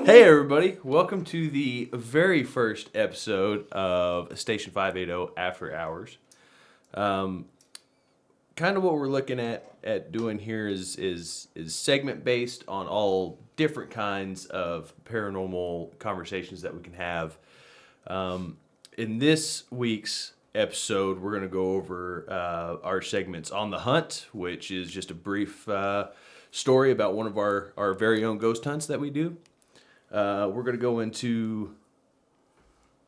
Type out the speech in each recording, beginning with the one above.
Hey everybody, welcome to the very first episode of Station580 After Hours. Kind of what we're looking at doing here is segment based on all different kinds of paranormal conversations that we can have. In this week's episode, we're going to go over our segments On the Hunt, which is just a brief story about one of our very own ghost hunts that we do. We're going to go into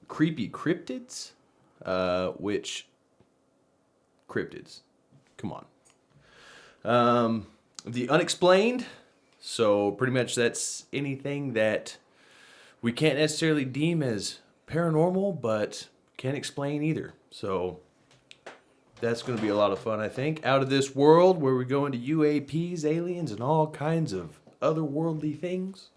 creepy cryptids, which cryptids, come on. The Unexplained, so pretty much that's anything that we can't necessarily deem as paranormal, but can't explain either. So that's going to be a lot of fun, I think. Out of This World, where we go into UAPs, aliens, and all kinds of otherworldly things.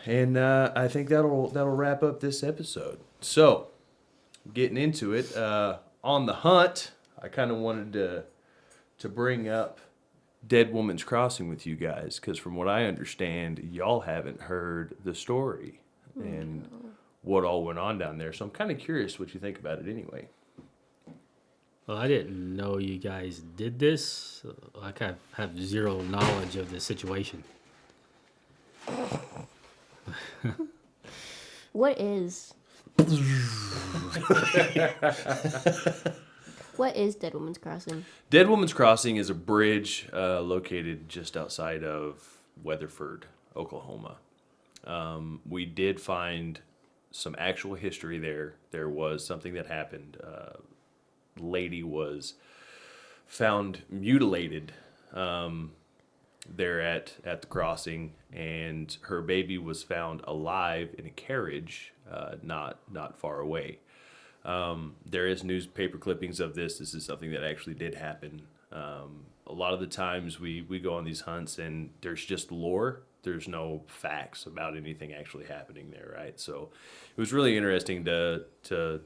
And I think that'll wrap up this episode. So, getting into it, On the Hunt, I kind of wanted to bring up Dead Woman's Crossing with you guys, because from what I understand, y'all haven't heard the story and what all went on down there. So I'm kind of curious what you think about it anyway. Well, I didn't know you guys did this. I kind of have zero knowledge of the situation. What is Dead Woman's Crossing? Dead Woman's Crossing is a bridge located just outside of Weatherford, Oklahoma. We did find some actual history there. There was something that happened. Lady was found mutilated there at the crossing, and her baby was found alive in a carriage not far away. There is newspaper clippings of this. This is something that actually did happen. A lot of the times we go on these hunts and there's just lore. There's no facts about anything actually happening there, right? So it was really interesting to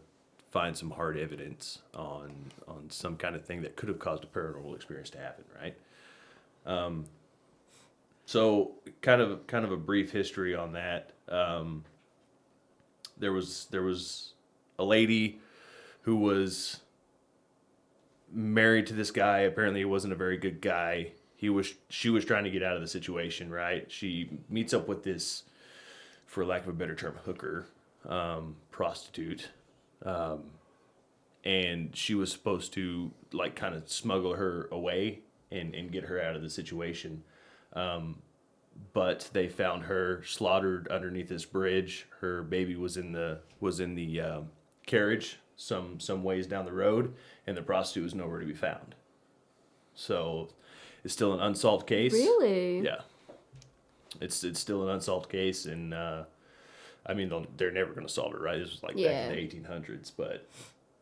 find some hard evidence on some kind of thing that could have caused a paranormal experience to happen, right? So kind of a brief history on that. There was a lady who was married to this guy. Apparently, he wasn't a very good guy. She was trying to get out of the situation, right? She meets up with this, for lack of a better term, hooker, prostitute, and she was supposed to like kind of smuggle her away and get her out of the situation. But they found her slaughtered underneath this bridge. Her baby was in the carriage some ways down the road, and the prostitute was nowhere to be found. So it's still an unsolved case. Really? Yeah. It's still an unsolved case, and I mean they're never going to solve it, right? This was like back in the 1800s, but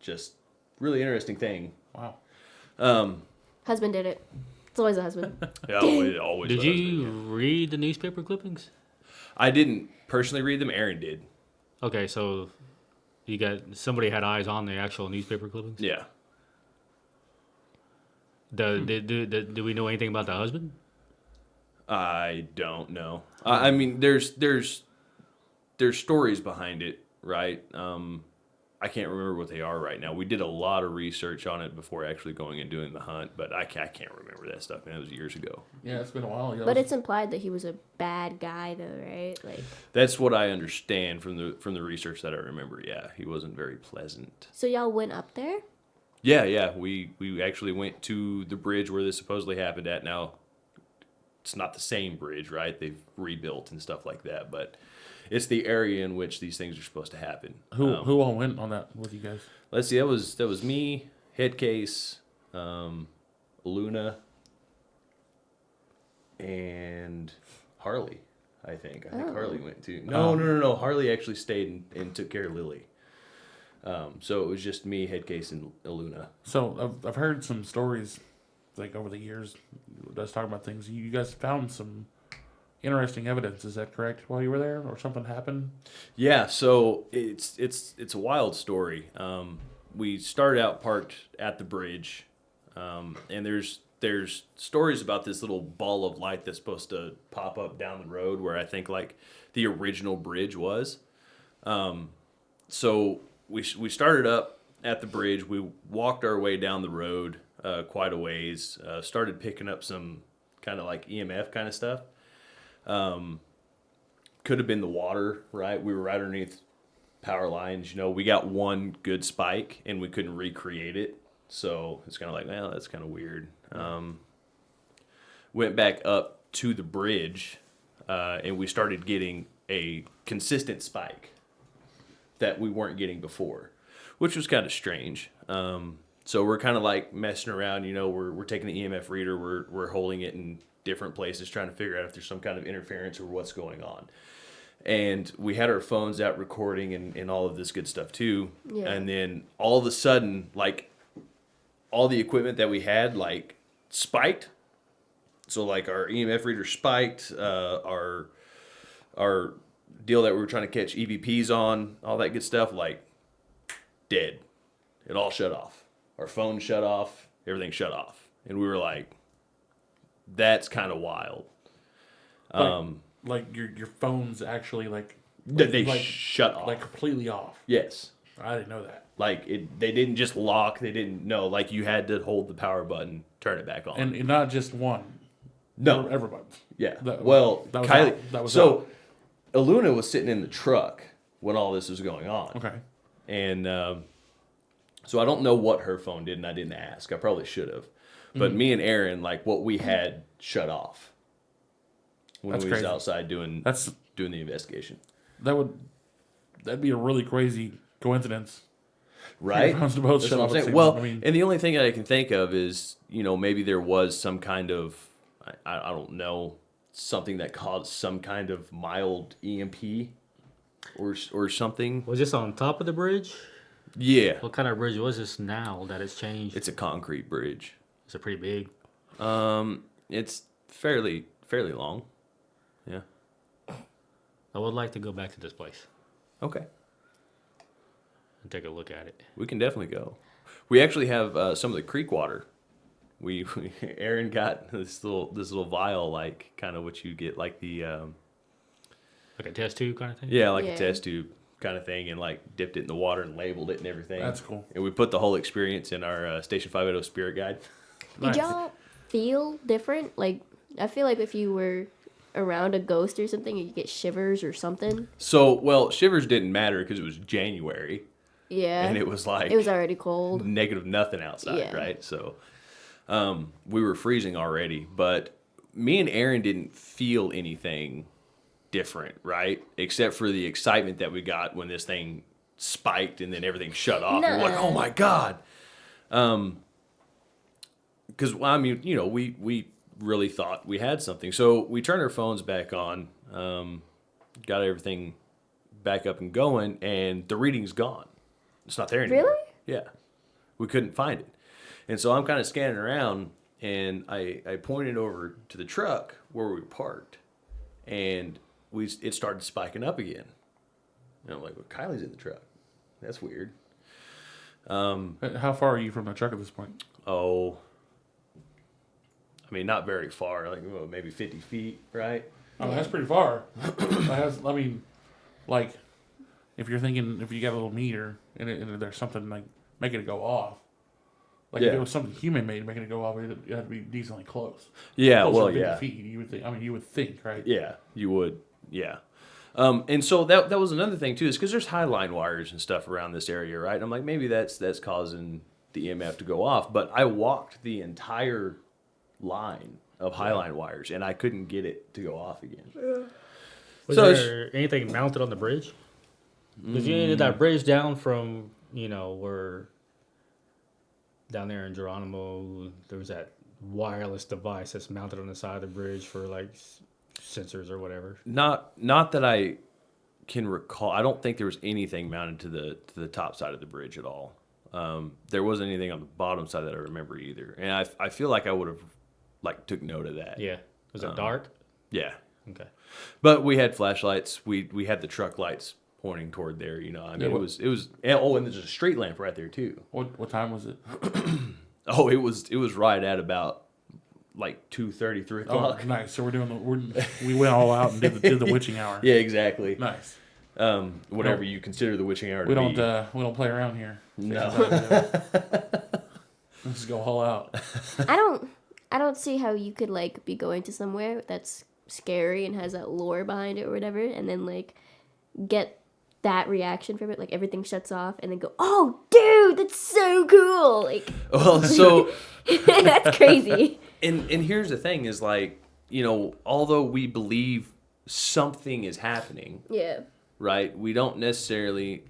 just really interesting thing. Wow. Husband did it. It's always a husband. Yeah, always. Did you read the newspaper clippings? I didn't personally read them. Aaron did. Okay, so somebody had eyes on the actual newspaper clippings? Yeah. Do we know anything about the husband? I don't know. I mean, there's stories behind it, right? I can't remember what they are right now. We did a lot of research on it before actually going and doing the hunt, but I can't remember that stuff, man. It was years ago. Yeah, it's been a while. But it's implied that he was a bad guy, though, right? Like that's what I understand from the research that I remember. Yeah, he wasn't very pleasant. So y'all went up there? Yeah. We actually went to the bridge where this supposedly happened at. Now, it's not the same bridge, right? They've rebuilt and stuff like that, but it's the area in which these things are supposed to happen. Who all went on that with you guys? Let's see. That was me, Headcase, Luna, and Harley. I think Harley went too. No. Harley actually stayed and took care of Lily. So it was just me, Headcase, and Luna. So I've heard some stories, like over the years, us talking about things. You guys found some interesting evidence. Is that correct? While you were there, or something happened? Yeah. So it's a wild story. We started out parked at the bridge, and there's there's stories about this little ball of light that's supposed to pop up down the road where I think like the original bridge was. So we started up at the bridge. We walked our way down the road quite a ways. Started picking up some kind of like EMF kind of stuff. Could have been the water, right? We were right underneath power lines. You know, we got one good spike and we couldn't recreate it. So it's kind of like, well, that's kind of weird. Went back up to the bridge and we started getting a consistent spike that we weren't getting before, which was kind of strange. So we're kind of like messing around, you know, we're taking the EMF reader, we're holding it in different places, trying to figure out if there's some kind of interference or what's going on. And we had our phones out recording and all of this good stuff too. Yeah. And then all of a sudden, like all the equipment that we had, like spiked. So like our EMF reader spiked, our deal that we were trying to catch EVPs on, all that good stuff, like dead. It all shut off. Our phone shut off. Everything shut off. And we were like, that's kind of wild. Like your phone's actually like they shut off, like completely off. Yes, I didn't know that. Like they didn't just lock. They didn't know. Like you had to hold the power button, turn it back on, and not just one. No, everybody. Yeah. That was Kylie. That was so. Out. Aluna was sitting in the truck when all this was going on. Okay. And so I don't know what her phone did, and I didn't ask. I probably should have. But me and Aaron, like what we had, shut off when we was outside doing the investigation. That'd be a really crazy coincidence, right? That's what I'm saying. Well, and the only thing I can think of is, you know, maybe there was some kind of, I don't know, something that caused some kind of mild EMP or something. Was this on top of the bridge? Yeah. What kind of bridge was this now that it's changed? It's a concrete bridge. Is it pretty big? It's fairly long. Yeah. I would like to go back to this place. Okay. And take a look at it. We can definitely go. We actually have some of the creek water. We Aaron got this little vial, like kind of what you get, like the like a test tube kind of thing. Yeah, like a test tube kind of thing, and like dipped it in the water and labeled it and everything. That's cool. And we put the whole experience in our Station580 spirit guide. Did y'all feel different? Like, I feel like if you were around a ghost or something, you get shivers or something. So, well, shivers didn't matter because it was January. Yeah. And it was like it was already cold. Negative nothing outside, right? So, we were freezing already, but me and Aaron didn't feel anything different, right? Except for the excitement that we got when this thing spiked and then everything shut off. We're like, oh my God. Because, I mean, you know, we really thought we had something. So we turned our phones back on, got everything back up and going, and the reading's gone. It's not there anymore. Really? Yeah. We couldn't find it. And so I'm kind of scanning around, and I pointed over to the truck where we parked, and it started spiking up again. And I'm like, well, Kylie's in the truck. That's weird. How far are you from the truck at this point? Oh, I mean, not very far, like maybe 50 feet, right? Oh, that's pretty far. I mean, like, if you're thinking, if you got a little meter and there's something like making it go off, like if it was something human made making it go off, it'd have to be decently close. Yeah, Closer well, to 50 yeah. feet, you would think. I mean, you would think, right? Yeah, you would. Yeah. And so that was another thing too, is because there's high line wires and stuff around this area, right? And I'm like, maybe that's causing the EMF to go off. But I walked the entire line of highline wires, and I couldn't get it to go off again. Was there anything mounted on the bridge? Because you needed that bridge down from, you know, where down there in Geronimo, there was that wireless device that's mounted on the side of the bridge for like sensors or whatever. Not that I can recall. I don't think there was anything mounted to the top side of the bridge at all. There wasn't anything on the bottom side that I remember either, and I feel like I would have like took note of that. Yeah. Was it dark? Yeah. Okay. But we had flashlights. We had the truck lights pointing toward there. You know, I mean, it was. Oh, and there's a street lamp right there too. What time was it? Oh, it was right at about like 2:30, 3 Oh, o'clock. nice. So we went all out and did the witching hour. Yeah, exactly. Nice. Whatever you consider the witching hour to We be. don't play around here. No. Let's just go all out. I don't see how you could like be going to somewhere that's scary and has that lore behind it or whatever, and then like get that reaction from it, like everything shuts off, and then go, "Oh, dude, that's so cool!" Like, Well, so that's crazy. and here's the thing: is like, although we believe something is happening, Yeah. right? We don't necessarily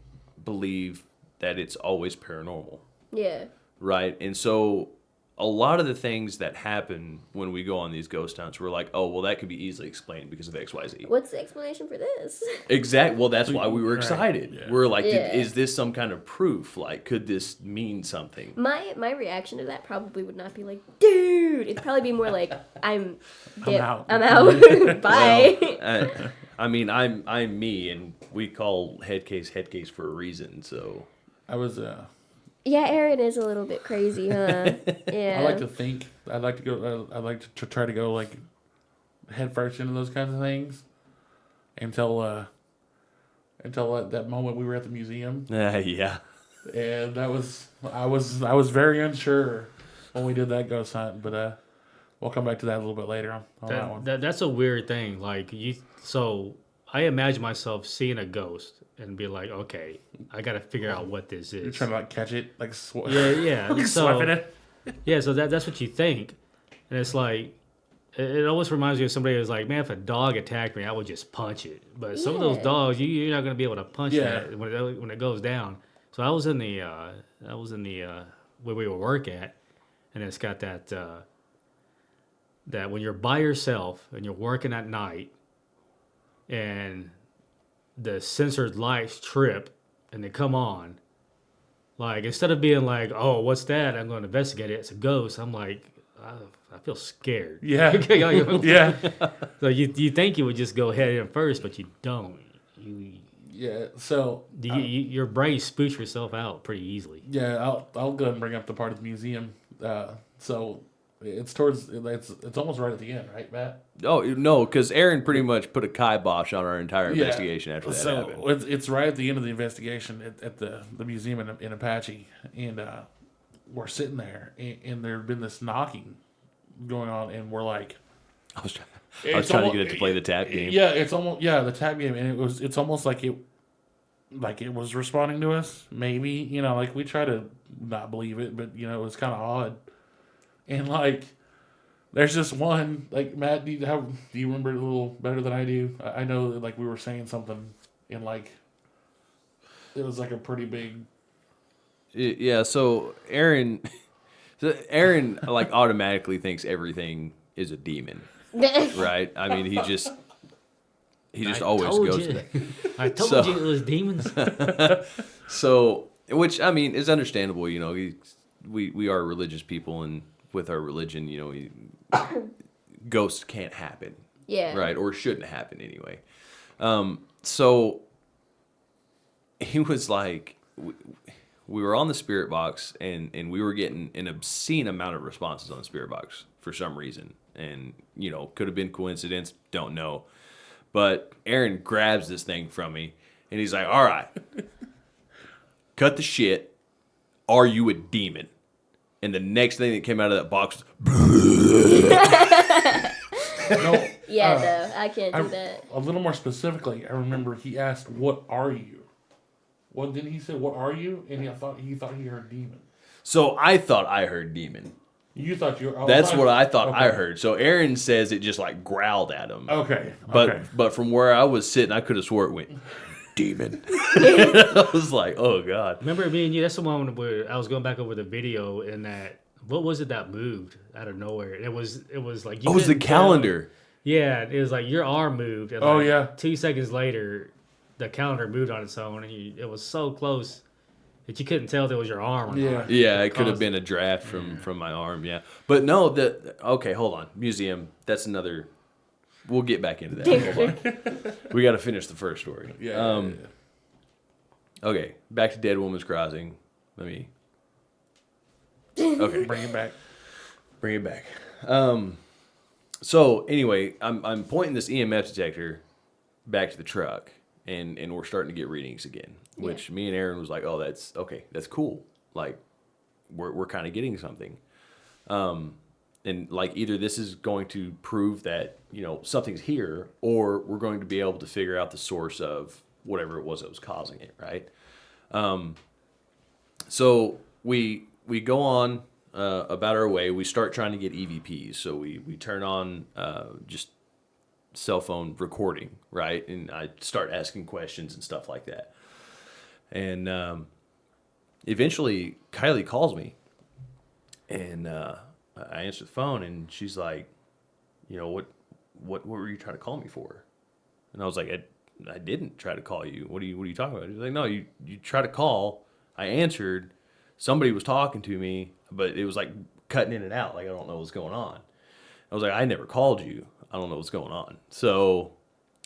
believe that it's always paranormal, Yeah. right? And so a lot of the things that happen when we go on these ghost hunts, we're like, oh, well, that could be easily explained because of X, Y, Z. What's the explanation for this? Exactly. Well, that's why we were excited. Right. Yeah. We're like, Yeah. is this some kind of proof? Like, could this mean something? My reaction to that probably would not be like, "Dude." It'd probably be more like, I'm out. I'm out. Bye." Well, I mean, I'm me, and we call head case for a reason. So I was Yeah, Aaron is a little bit crazy, huh? Yeah. I like to think. I like to go. I like to try to go like head first into those kinds of things until that moment we were at the museum, yeah. and I was very unsure when we did that ghost hunt, but we'll come back to that a little bit later on that one. That's a weird thing. Like so I imagine myself seeing a ghost and be like, okay, I got to figure out what this is. You're trying to like catch it, like Yeah. like So swiping it. yeah, so that's what you think, and it's like it almost reminds me of somebody who's like, man, if a dog attacked me, I would just punch it. But some of those Yeah. dogs, you're not gonna be able to punch Yeah. that when it goes down. So I was in the where we were work at, and it's got that that when you're by yourself and you're working at night, and the censored lights trip and they come on. Like, instead of being like, oh, what's that? I'm going to investigate it. It's a ghost. I'm like, I feel scared. Yeah. Like, Yeah. So you think you would just go head in first, but you don't. Yeah. So Your brain spooks yourself out pretty easily. yeah, I'll go ahead and bring up the part of the museum. So it's almost right at the end, right, Matt? Oh no, because Aaron pretty much put a kibosh on our entire investigation after that happened. So it's right at the end of the investigation at the museum in Apache, and we're sitting there, and there had been this knocking going on, and we're like, I was trying to get it to play the tap game. Yeah, it's almost the tap game, and it's almost like it was responding to us. Maybe like we try to not believe it, but it was kind of odd, and like. There's just one, like, Matt, do you remember it a little better than I do? I know that, like, we were saying something in, like, it was, like, a pretty big... Yeah, so Aaron, like, automatically thinks everything is a demon, right? I mean, he just always goes to that. I told you it was demons. So, which, I mean, is understandable, we are religious people, and with our religion, ghosts can't happen. Yeah. Right? Or shouldn't happen anyway. So he was like, we were on the spirit box, and we were getting an obscene amount of responses on the spirit box for some reason. And, could have been coincidence, don't know. But Aaron grabs this thing from me, and he's like, all right, cut the shit. Are you a demon? And the next thing that came out of that box was... No, Yeah, no, I can't do that. A little more specifically, I remember he asked, what are you? Well, then he said, what are you? And he thought he heard demon. So I thought I heard demon. You thought you were... Oh, That's what I thought okay. I heard. So Aaron says it just like growled at him. Okay. But from where I was sitting, I could have swore it went, demon. I was like, oh God. Remember me and you? That's the one where I was going back over the video, and that what was it that moved out of nowhere? It was like you. Oh, it was the couldn't tell. calendar. Yeah, it was like your arm moved. And Oh, like yeah. 2 seconds later, the calendar moved on its own, and it was so close that you couldn't tell if it was your arm or Yeah. not. Yeah, it could have been a draft from my arm. Yeah, but no. Okay, hold on. Museum. That's another. We'll get back into that. Hold on. We got to finish the first story. Yeah. Okay, back to Dead Woman's Crossing. Let me. Okay, Bring it back. bring it back. So anyway, I'm pointing this EMF detector back to the truck, and we're starting to get readings again. Which me and Aaron was like, oh, that's okay, that's cool. Like we're kind of getting something. And like either this is going to prove that something's here, or we're going to be able to figure out the source of whatever it was that was causing it, right? So we go on about our way. We start trying to get EVPs. So we turn on just cell phone recording, right? And I start asking questions and stuff like that. And eventually Kylie calls me, and I answer the phone, and she's like, what were you trying to call me for? And I was like, I didn't try to call you. What are you talking about? She's like, no, you tried to call. I answered. Somebody was talking to me, but it was like cutting in and out. Like, I don't know what's going on. I was like, I never called you. I don't know what's going on. So,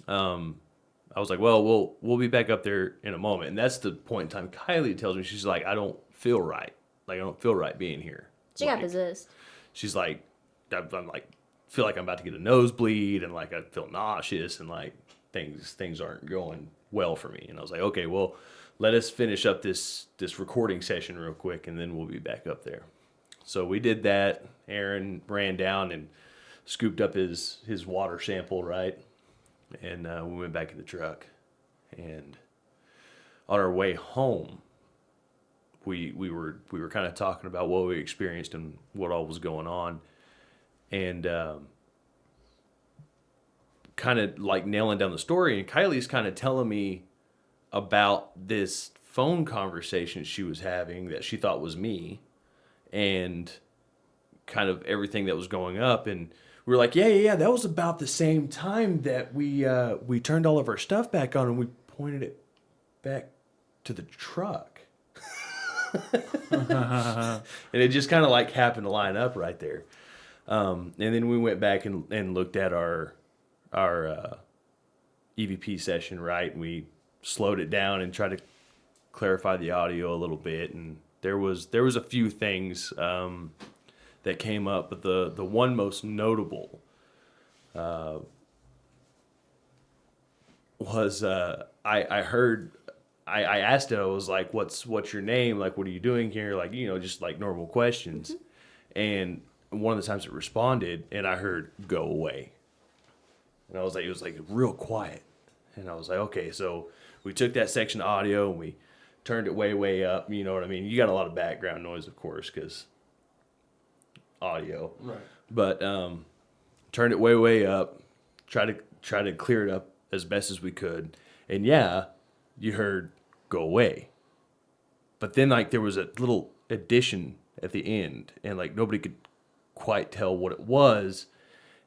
I was like, well, we'll be back up there in a moment. And that's the point in time Kylie tells me, she's like, I don't feel right. Like, I don't feel right being here. She got possessed. She's like, I'm like, feel like I'm about to get a nosebleed, and like I feel nauseous, and like things aren't going well for me. And I was like, okay, well, let us finish up this recording session real quick, and then we'll be back up there. So we did that. Aaron ran down and scooped up his water sample, right? And we went back in the truck. And on our way home, we were kind of talking about what we experienced and what all was going on, and kind of like nailing down the story. And Kylie's kind of telling me about this phone conversation she was having that she thought was me, and kind of everything that was going up. And we were like, yeah, that was about the same time that we turned all of our stuff back on, and we pointed it back to the truck. And it just kind of like happened to line up right there. And then we went back and looked at our EVP session, right? And we slowed it down and tried to clarify the audio a little bit. And there was a few things that came up, but the one most notable was I heard. I asked her, I was like, what's your name? Like, what are you doing here? Like, just like normal questions. Mm-hmm. And one of the times it responded, and I heard, go away. And I was like, it was like real quiet. And I was like, okay, so we took that section of audio and we turned it way, way up. You know what I mean? You got a lot of background noise, of course, because audio. Right. But turned it way, way up, try to clear it up as best as we could. And yeah, you heard, go away. But then like there was a little addition at the end, and like nobody could quite tell what it was.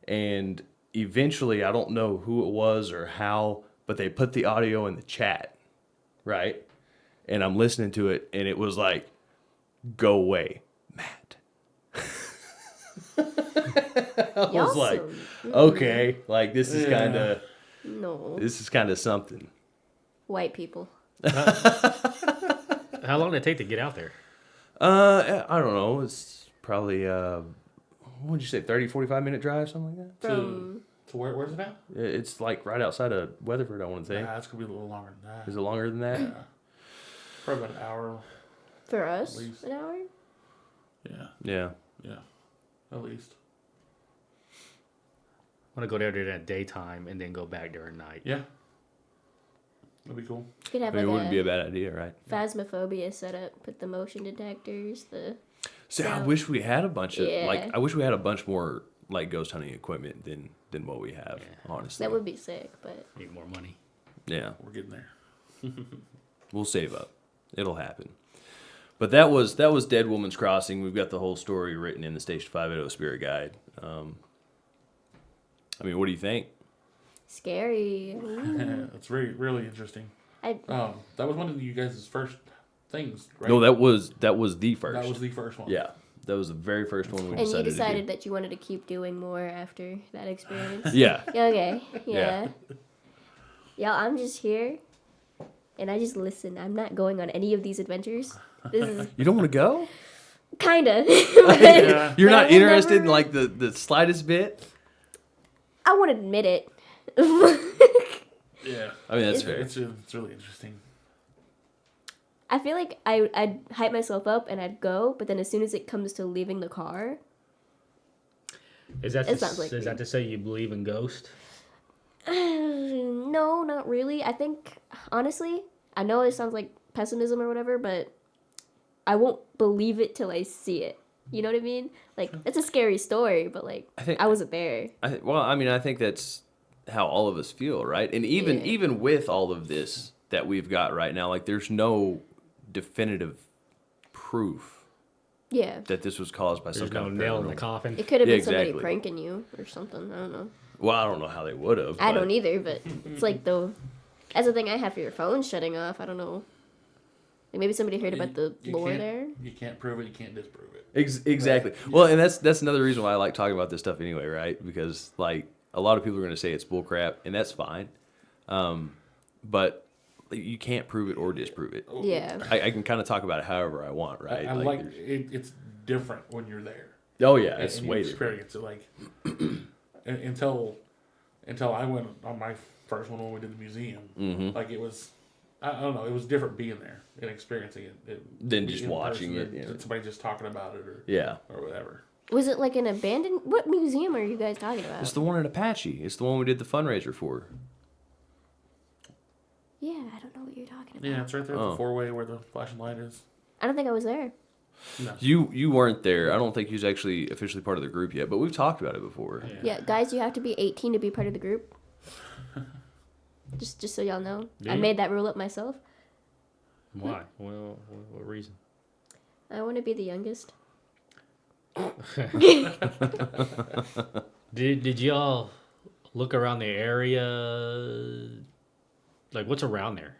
And eventually, I don't know who it was or how, but they put the audio in the chat, right? And I'm listening to it, and it was like, go away, Matt. I was like, okay, like this is kind of something. White people. How long did it take to get out there? I don't know. It's probably, what would you say, 30, 45-minute drive, something like that? To where's it at? It's like right outside of Weatherford, I want to say. Nah, it's going to be a little longer than that. Is it longer than that? Yeah. Probably about an hour. For us? An hour? Yeah. Yeah. At least. I want to go there during the daytime and then go back during night. Yeah. That'd be cool. You could have it wouldn't be a bad idea, right? Phasmophobia set up. Put the motion detectors, See, I wish we had a bunch of I wish we had a bunch more like ghost hunting equipment than what we have. Yeah. Honestly, that would be sick, but need more money. Yeah, we're getting there. We'll save up. It'll happen. But that was Dead Woman's Crossing. We've got the whole story written in the Station580 Spirit Guide. I mean, what do you think? Scary. It's really interesting. That was one of you guys' first things, right? No, that was the first. That was the first one. Yeah, that was the very first one we decided. And you decided to do. that you wanted to keep doing more after that experience. Yeah. Okay. Yeah. Yeah, I'm just here, and I just listen. I'm not going on any of these adventures. This is. You don't want to go? Kinda. Yeah. You're But I not will interested in never- like the slightest bit. I won't admit it. Yeah. I mean, that's fair. It's really interesting. I feel like I'd hype myself up and I'd go, but then as soon as it comes to leaving the car, Is that It sounds like me. to say you believe in ghosts? no, not really. I think, honestly, I know it sounds like pessimism or whatever, but I won't believe it till I see it. You know what I mean? Like, it's a scary story, but like, I wasn't there. I think that's how all of us feel, right? And even with all of this that we've got right now, like there's no definitive proof Yeah. that this was caused by There's some no kind of nail in the paranormal. coffin. It could have Yeah, been somebody exactly. pranking you or something. I don't know. Well, I don't know how they would have. I don't either, but it's like that's the thing I have for your phone shutting off. I don't know. Like maybe somebody heard about the lore can't- there. You can't prove it. You can't disprove it. Exactly. Right. Well, and that's another reason why I like talking about this stuff anyway, right? Because like a lot of people are going to say it's bullcrap, and that's fine. But you can't prove it or disprove it. Yeah. I can kind of talk about it however I want, right? I like there's- it. It's different when you're there. Oh yeah, it's and you way different. experience it like until I went on my first one when we did the museum. Mm-hmm. Like it was, I don't know, it was different being there and experiencing it Than just in watching person it, than yeah. somebody just talking about it Yeah. or whatever. Was it like an abandoned? What museum are you guys talking about? It's the one in Apache. It's the one we did the fundraiser for. Yeah, I don't know what you're talking about. Yeah, it's right there, Oh. the four-way where the flashing light is. I don't think I was there. No. You weren't there. I don't think you was actually officially part of the group yet, but we've talked about it before. Yeah, guys, you have to be 18 to be part of the group. just so y'all know, Do I you? made that rule up myself. Why? Well, what reason? I want to be the youngest. Did y'all look around the area? Like, what's around there?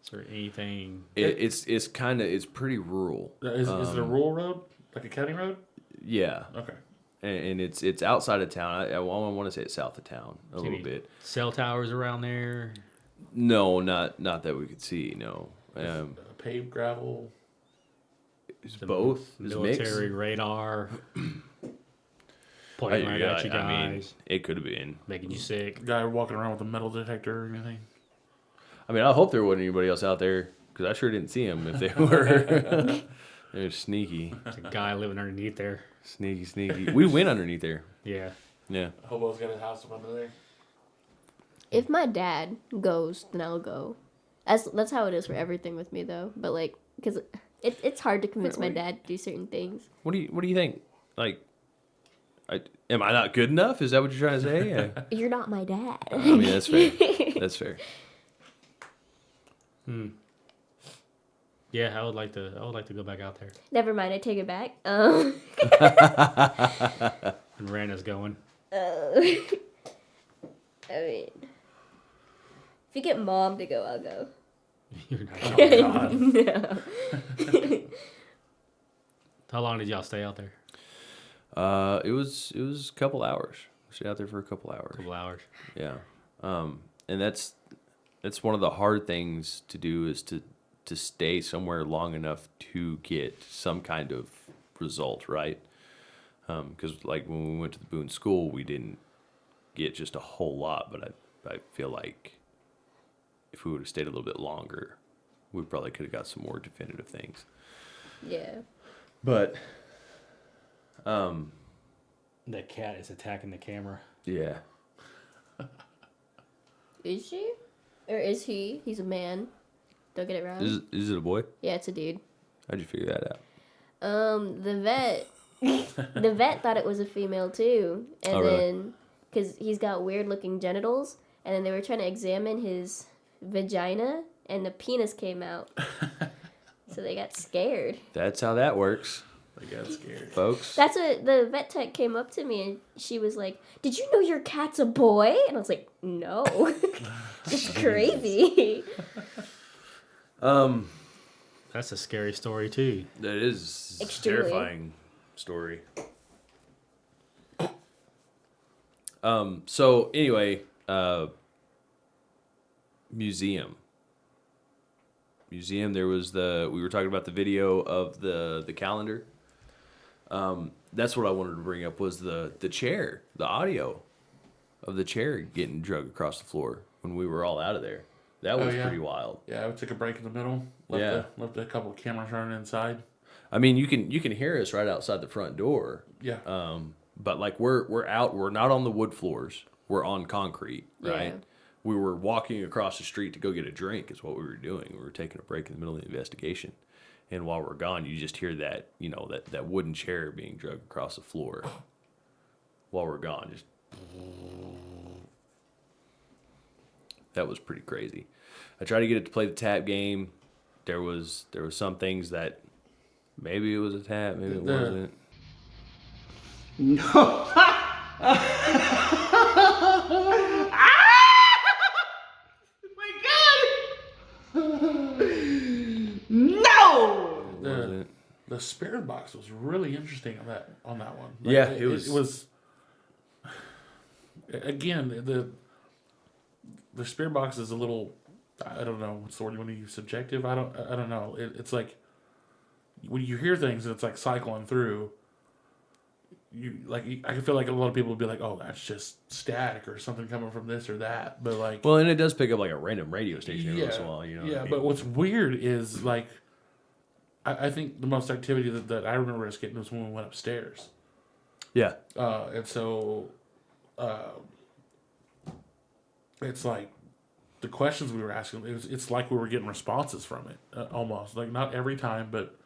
Is there anything? It's pretty rural. Is it a rural road? Like a county road? Yeah, Okay. and it's outside of town. I want to say it's south of town a little Any bit. Cell towers around there? No, not that we could see. No, Paved gravel. it's both. It's mixed. Military radar. Pointing right at you guys, I mean, it could have been. making you sick. Guy walking around with a metal detector or anything. I mean, I hope there wasn't anybody else out there because I sure didn't see them if they were. They're sneaky, There's a guy living underneath there. sneaky. We went underneath there. Yeah. Yeah. Hobo's got his house up under there. If my dad goes, then I'll go. That's how it is for everything with me, though. But like, because it's hard to convince my dad to do certain things. What do you think? Like, am I not good enough? Is that what you're trying to say? Yeah. You're not my dad. I mean, that's fair. That's fair. Yeah, I would like to go back out there. Never mind, I take it back. And Rana's going. I mean, if you get mom to go, I'll go. You're not Oh, going. God. No. How long did y'all stay out there? It was a couple hours. We stayed out there for a couple hours. A couple hours. Yeah. And that's one of the hard things to do is to stay somewhere long enough to get some kind of result, right? Because like when we went to the Boone School, we didn't get just a whole lot, but I feel like if we would have stayed a little bit longer, we probably could have got some more definitive things. Yeah. But That cat is attacking the camera. yeah. Is she? Or is he? He's a man. Don't get it wrong. Is it a boy? Yeah, it's a dude. How'd you figure that out? The vet thought it was a female too, and Oh, really? then because he's got weird looking genitals, and then they were trying to examine his vagina, and the penis came out, so they got scared. That's how that works, I got scared. folks. That's what the vet tech came up to me, and she was like, "Did you know your cat's a boy?" And I was like, "No, it's crazy." That's a scary story too. That is Extremely. terrifying story. So anyway, museum. There was we were talking about the video of the calendar. That's what I wanted to bring up was the chair, the audio of the chair getting dragged across the floor when we were all out of there. That was pretty wild. Yeah, we took a break in the middle. Left a couple of cameras running inside. I mean, you can hear us right outside the front door. Yeah. But like we're out. We're not on the wood floors. We're on concrete, right? Yeah. We were walking across the street to go get a drink. Is what we were doing. We were taking a break in the middle of the investigation, and while we're gone, you just hear that that wooden chair being dragged across the floor. While we're gone, just that was pretty crazy. I tried to get it to play the tap game. There was some things that maybe it was a tap, maybe it wasn't. No. No. The spirit box was really interesting on that one. Yeah, it was. Again, the spirit box is a little. I don't know what's the word you want to use. Subjective. I don't know. It's like when you hear things, it's like cycling through. I feel like a lot of people would be like, "Oh, that's just static or something coming from this or that." But like, well, and it does pick up like a random radio station every once in a while, Yeah, what I mean? but what's weird is like, I think the most activity that I remember us getting was when we went upstairs. Yeah. And so, it's like the questions we were asking. It's like we were getting responses from it, almost like not every time, but.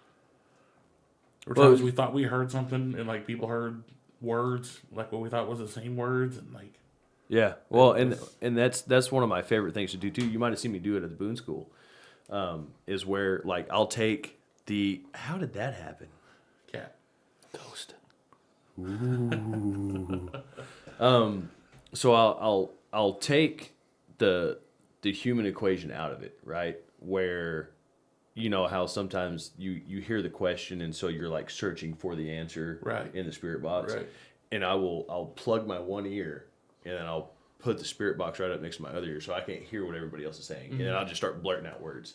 There were times we thought we heard something, and like people heard words, like what we thought was the same words, and like. Yeah, well, and that's one of my favorite things to do too. You might have seen me do it at the Boone School, is where like I'll take the. How did that happen? Cat. Ghost. Ooh. So I'll take the human equation out of it, right? Where. You know how sometimes you hear the question and so you're like searching for the answer in the spirit box. Right. And I'll plug my one ear and then I'll put the spirit box right up next to my other ear so I can't hear what everybody else is saying. Mm-hmm. And then I'll just start blurting out words.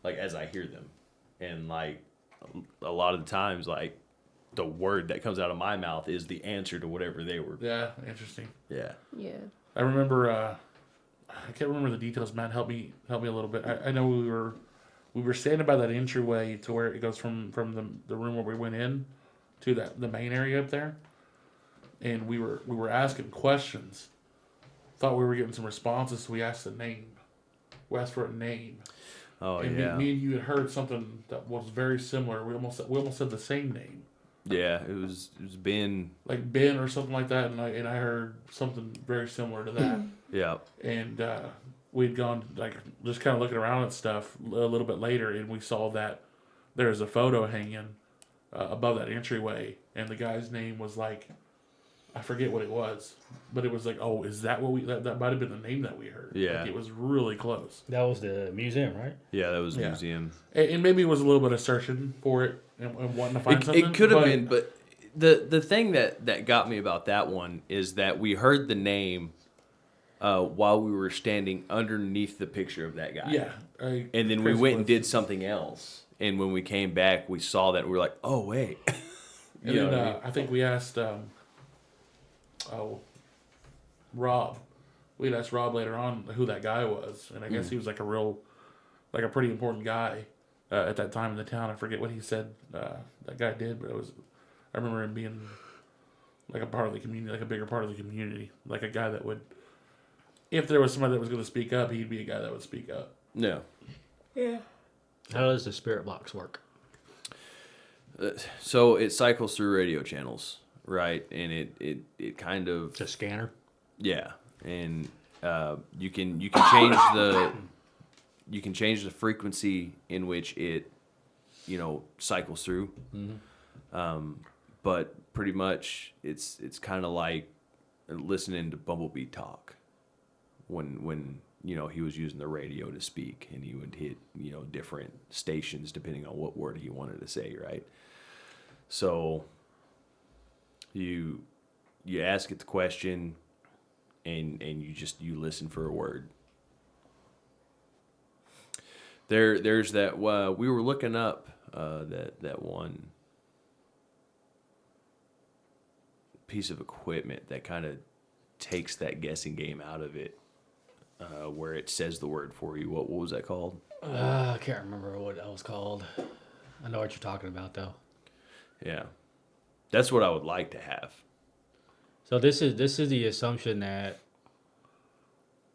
Like as I hear them. And like a lot of the times like the word that comes out of my mouth is the answer to whatever they were. Yeah, interesting. Yeah. Yeah. I remember I can't remember the details, Matt. Help me a little bit. I know we were standing by that entryway to where it goes from the room where we went in to the main area up there, and we were asking questions. Thought we were getting some responses, so we asked the name. We asked for a name. Oh, and yeah. Me and you had heard something that was very similar. We almost said the same name. Yeah, it was Ben. Like Ben or something like that, and I heard something very similar to that. Yeah. And we'd gone, like, just kind of looking around at stuff a little bit later, and we saw that there's a photo hanging above that entryway, and the guy's name was, like, I forget what it was, but it was like, oh, is that what that might have been the name that we heard. Yeah. Like, it was really close. That was the museum, right? Yeah, that was the museum. And maybe it was a little bit of searching for it and wanting to find something. It could have been, but the thing that got me about that one is that we heard the name while we were standing underneath the picture of that guy. Yeah. And then we went and did something else. And when we came back, we saw that and we were like, oh, wait. And then I think we asked, Rob. We'd asked Rob later on who that guy was. And I guess he was like a pretty important guy at that time in the town. I forget what he said that guy did, but I remember him being like a part of the community, like a bigger part of the community. Like a guy that would, if there was somebody that was going to speak up, he'd be a guy that would speak up. No. Yeah. How does the spirit box work? So it cycles through radio channels, right? And it kind of... It's a scanner? Yeah. And you can change the frequency in which it, cycles through. Mm-hmm. But pretty much it's kind of like listening to Bumblebee talk when he was using the radio to speak, and he would hit different stations depending on what word he wanted to say, right? So you ask it the question, and you listen for a word. There's that we were looking up that one piece of equipment that kind of takes that guessing game out of it, where it says the word for you. What was that called? I can't remember what that was called. I know what you're talking about, though. Yeah, that's what I would like to have. So this is the assumption that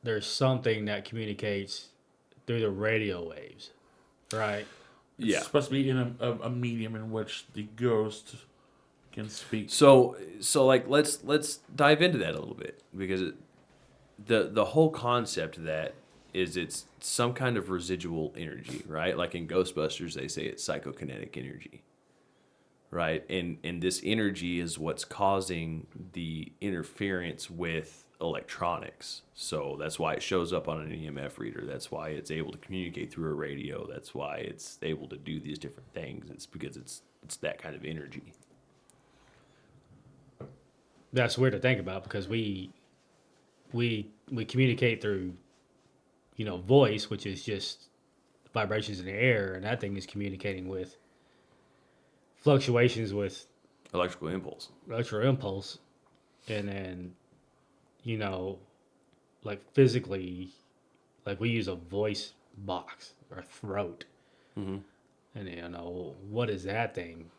there's something that communicates through the radio waves, right? Yeah. It's supposed to be in a medium in which the ghost can speak. So like let's dive into that a little bit, because the whole concept of that is it's some kind of residual energy, right? Like in Ghostbusters, they say it's psychokinetic energy, right? And this energy is what's causing the interference with electronics. So that's why it shows up on an EMF reader. That's why it's able to communicate through a radio. That's why it's able to do these different things. It's because it's that kind of energy. That's weird to think about because we communicate through, voice, which is just vibrations in the air, and that thing is communicating with fluctuations with Electrical impulse. And then, like physically, like we use a voice box or throat. Mm-hmm. And, what is that thing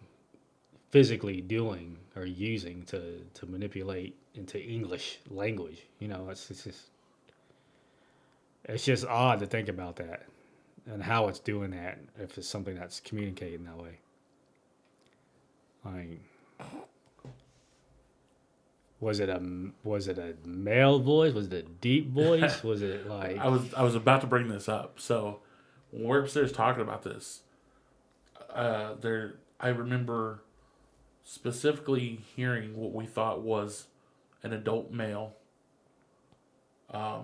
physically doing or using to manipulate into English language? It's just odd to think about that and how it's doing that if it's something that's communicating that way. Was it a male voice? Was it a deep voice? Was it like I was about to bring this up. So when we're upstairs talking about this, I remember specifically hearing what we thought was an adult male, a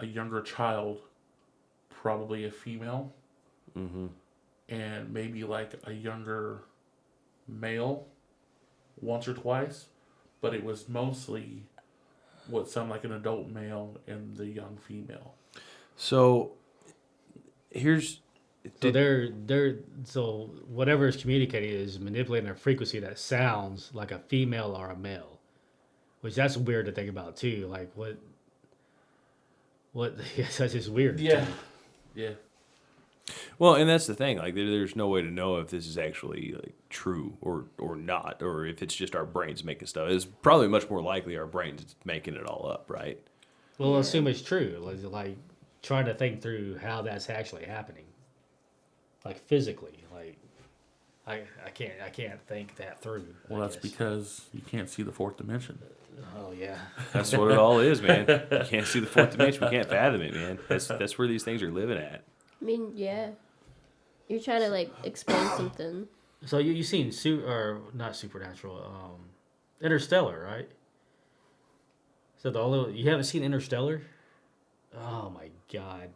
younger child, probably a female, Mm-hmm. and maybe like a younger male once or twice, but it was mostly what sounded like an adult male and the young female. So here's so whatever is communicating is manipulating a frequency that sounds like a female or a male, which that's weird to think about too. Like what that's just weird. Yeah. Well, and that's the thing. Like, there's no way to know if this is actually like true or not, or if it's just our brains making stuff. It's probably much more likely our brains making it all up, right? Well, assume it's true. Like trying to think through how that's actually happening, like physically. Like I can't think that through. Well, that's because you can't see the fourth dimension. Oh yeah. That's what it all is, man. You can't see the fourth dimension. We can't fathom it, man. That's where these things are living at. I mean, yeah. You're trying to like explain something. So you seen not Supernatural, Interstellar, right? So you haven't seen Interstellar? Oh my god.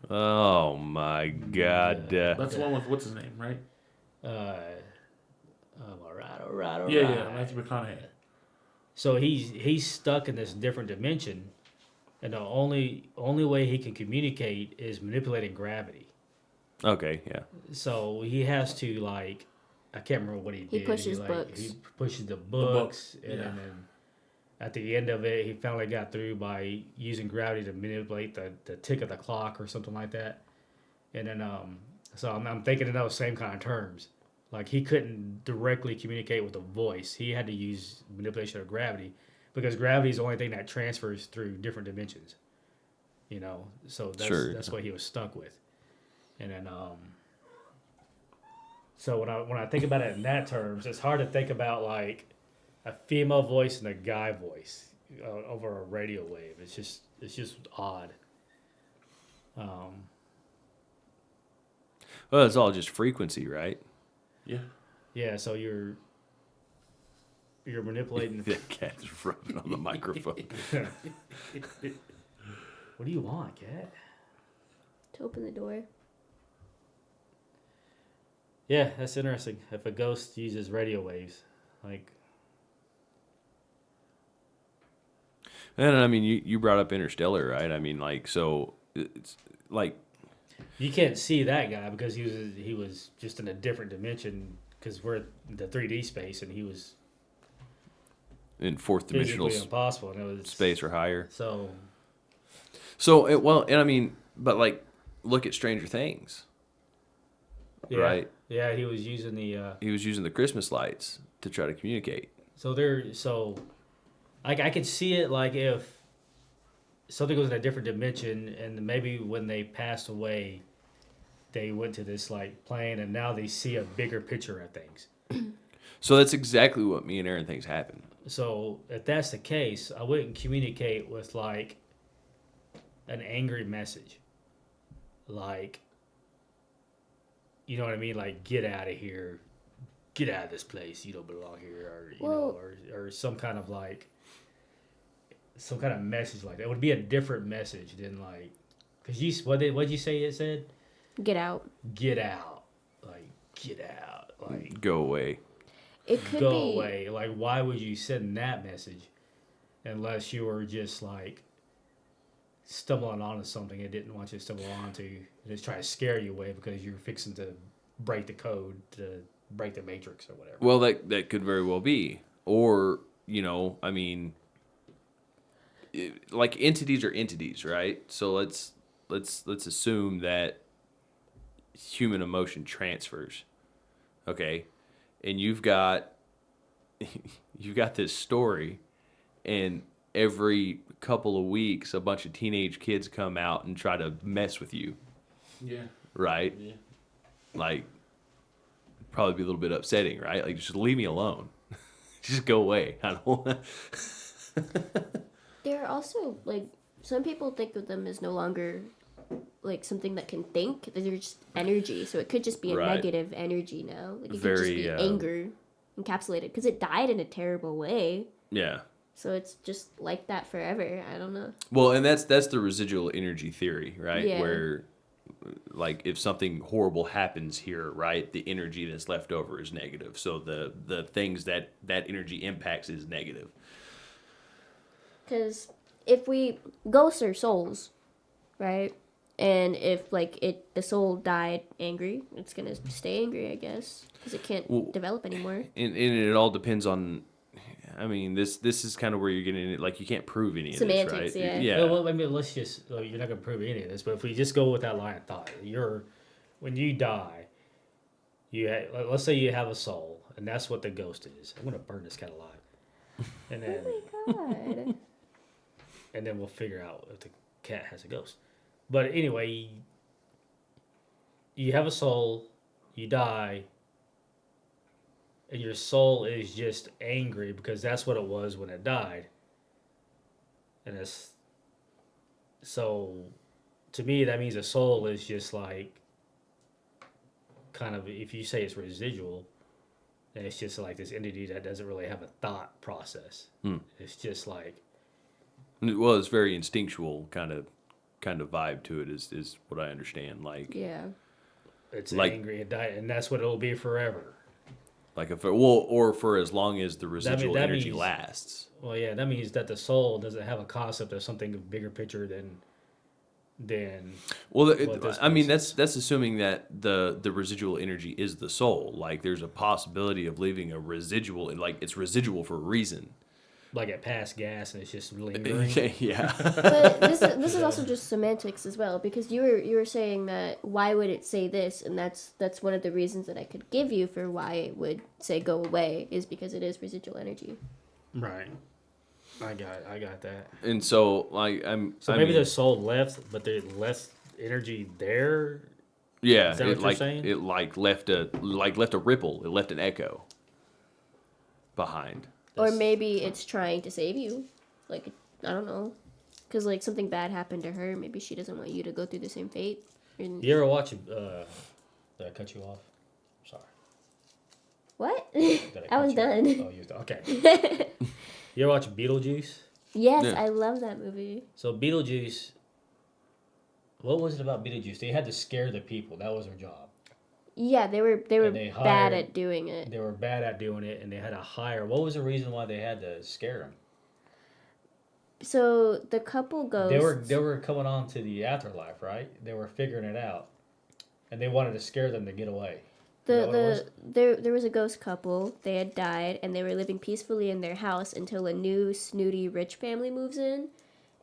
Oh my god. That's the one with what's his name, right? All right. Yeah, Matthew McConaughey. So he's stuck in this different dimension, and the only way he can communicate is manipulating gravity. Okay, yeah. So he has to I can't remember what he did. He pushes books. He pushes the books, yeah. and then at the end of it, he finally got through by using gravity to manipulate the tick of the clock or something like that. And then so I'm thinking in those same kind of terms. Like he couldn't directly communicate with a voice. He had to use manipulation of gravity because gravity is the only thing that transfers through different dimensions. So that's what he was stuck with. And then so when I think about it in that terms, it's hard to think about like a female voice and a guy voice over a radio wave. It's just odd. Well, it's all just frequency, right? Yeah. Yeah, so you're manipulating. The cat's rubbing on the microphone. What do you want, cat? To open the door. Yeah, that's interesting. If a ghost uses radio waves, like. And I mean, you brought up Interstellar, right? I mean, like, so it's like. You can't see that guy because he was just in a different dimension because we're in the 3D space and he was in fourth dimensional physically impossible. And it was space or higher. So And I mean, but like, look at Stranger Things. yeah, Right? yeah, he was using the. He was using the Christmas lights to try to communicate. So I could see it like if something was in a different dimension, and maybe when they passed away, they went to this like plane, and now they see a bigger picture of things. So that's exactly what me and Aaron thinks happened. So if that's the case, I wouldn't communicate with like an angry message, like, you know what I mean, like get out of here, get out of this place, you don't belong here, or you know, or some kind of message like that. It would be a different message than like, cause what'd you say it said? Get out. Get out, like get out, like Go away. It could go be. away. Like, why would you send that message unless you were just like stumbling onto something it didn't want you to stumble onto, and just try to scare you away because you're fixing to break the code, to break the matrix or whatever. Well, that could very well be. Or, you know, I mean, like entities are entities, right? So let's assume that human emotion transfers. Okay? And you've got this story, and every couple of weeks a bunch of teenage kids come out and try to mess with you. Yeah. Right? Yeah. Like, probably be a little bit upsetting, right? Like, just leave me alone. Just go away. I don't. There are also like some people think of them as no longer like something that can think. They're just energy, so it could just be a Right. negative energy now. Like it could Very, just be anger encapsulated because it died in a terrible way. Yeah. So it's just like that forever. I don't know. Well, and that's the residual energy theory, right? Yeah. Where, like, if something horrible happens here, right, the energy that's left over is negative. So the things that energy impacts is negative. Because if ghosts are souls, right? And if like the soul died angry, it's gonna stay angry, I guess, because it can't develop anymore. And it all depends on. I mean, this is kind of where you're getting it. Like, you can't prove any of this, Semantics, right? yeah. Yeah. Well, I mean, let's just, you're not going to prove any of this, but if we just go with that line of thought, when you die, let's say you have a soul, and that's what the ghost is. I'm going to burn this cat alive. And then, Oh my god. and then we'll figure out if the cat has a ghost. But anyway, you have a soul, you die, and your soul is just angry because that's what it was when it died. And so to me, that means a soul is just like kind of, if you say it's residual, then it's just like this entity that doesn't really have a thought process. It's just like, Well, it's very instinctual kind of vibe to it is what I understand. Like, Yeah. it's Like- angry and die, and that's what it'll be forever. like or for as long as the residual that energy means- lasts. Well, yeah, that means that the soul doesn't have a concept of something bigger picture than. Well, what this I mean, place that's assuming that the residual energy is the soul. Like, there's a possibility of leaving a residual, like, it's residual for a reason. Like it passed gas and it's just lingering. Yeah. But this is also just semantics as well, because you were saying that why would it say this, and that's one of the reasons that I could give you for why it would say go away is because it is residual energy. Right. I got that. And so, like, Maybe the soul left, but they left energy there. yeah, Is that it what you're saying? it left a ripple. It left an echo behind. Or maybe it's trying to save you. Like, I don't know. Because, like, something bad happened to her. Maybe she doesn't want you to go through the same fate. And You ever watch? Did I cut you off? Sorry. what? Did I cut was you off? done. Oh, you okay. You ever watch Beetlejuice? Yes, Yeah. I love that movie. So Beetlejuice. What was it about Beetlejuice? They had to scare the people. That was their job. Yeah, they were And they bad hired- at doing it. They were bad at doing it, and they had to hire. What was the reason why they had to scare them? So the couple goes. They were coming on to the afterlife, right? They were figuring it out, and they wanted to scare them to get away. There was a ghost couple. They had died, and they were living peacefully in their house until a new snooty rich family moves in,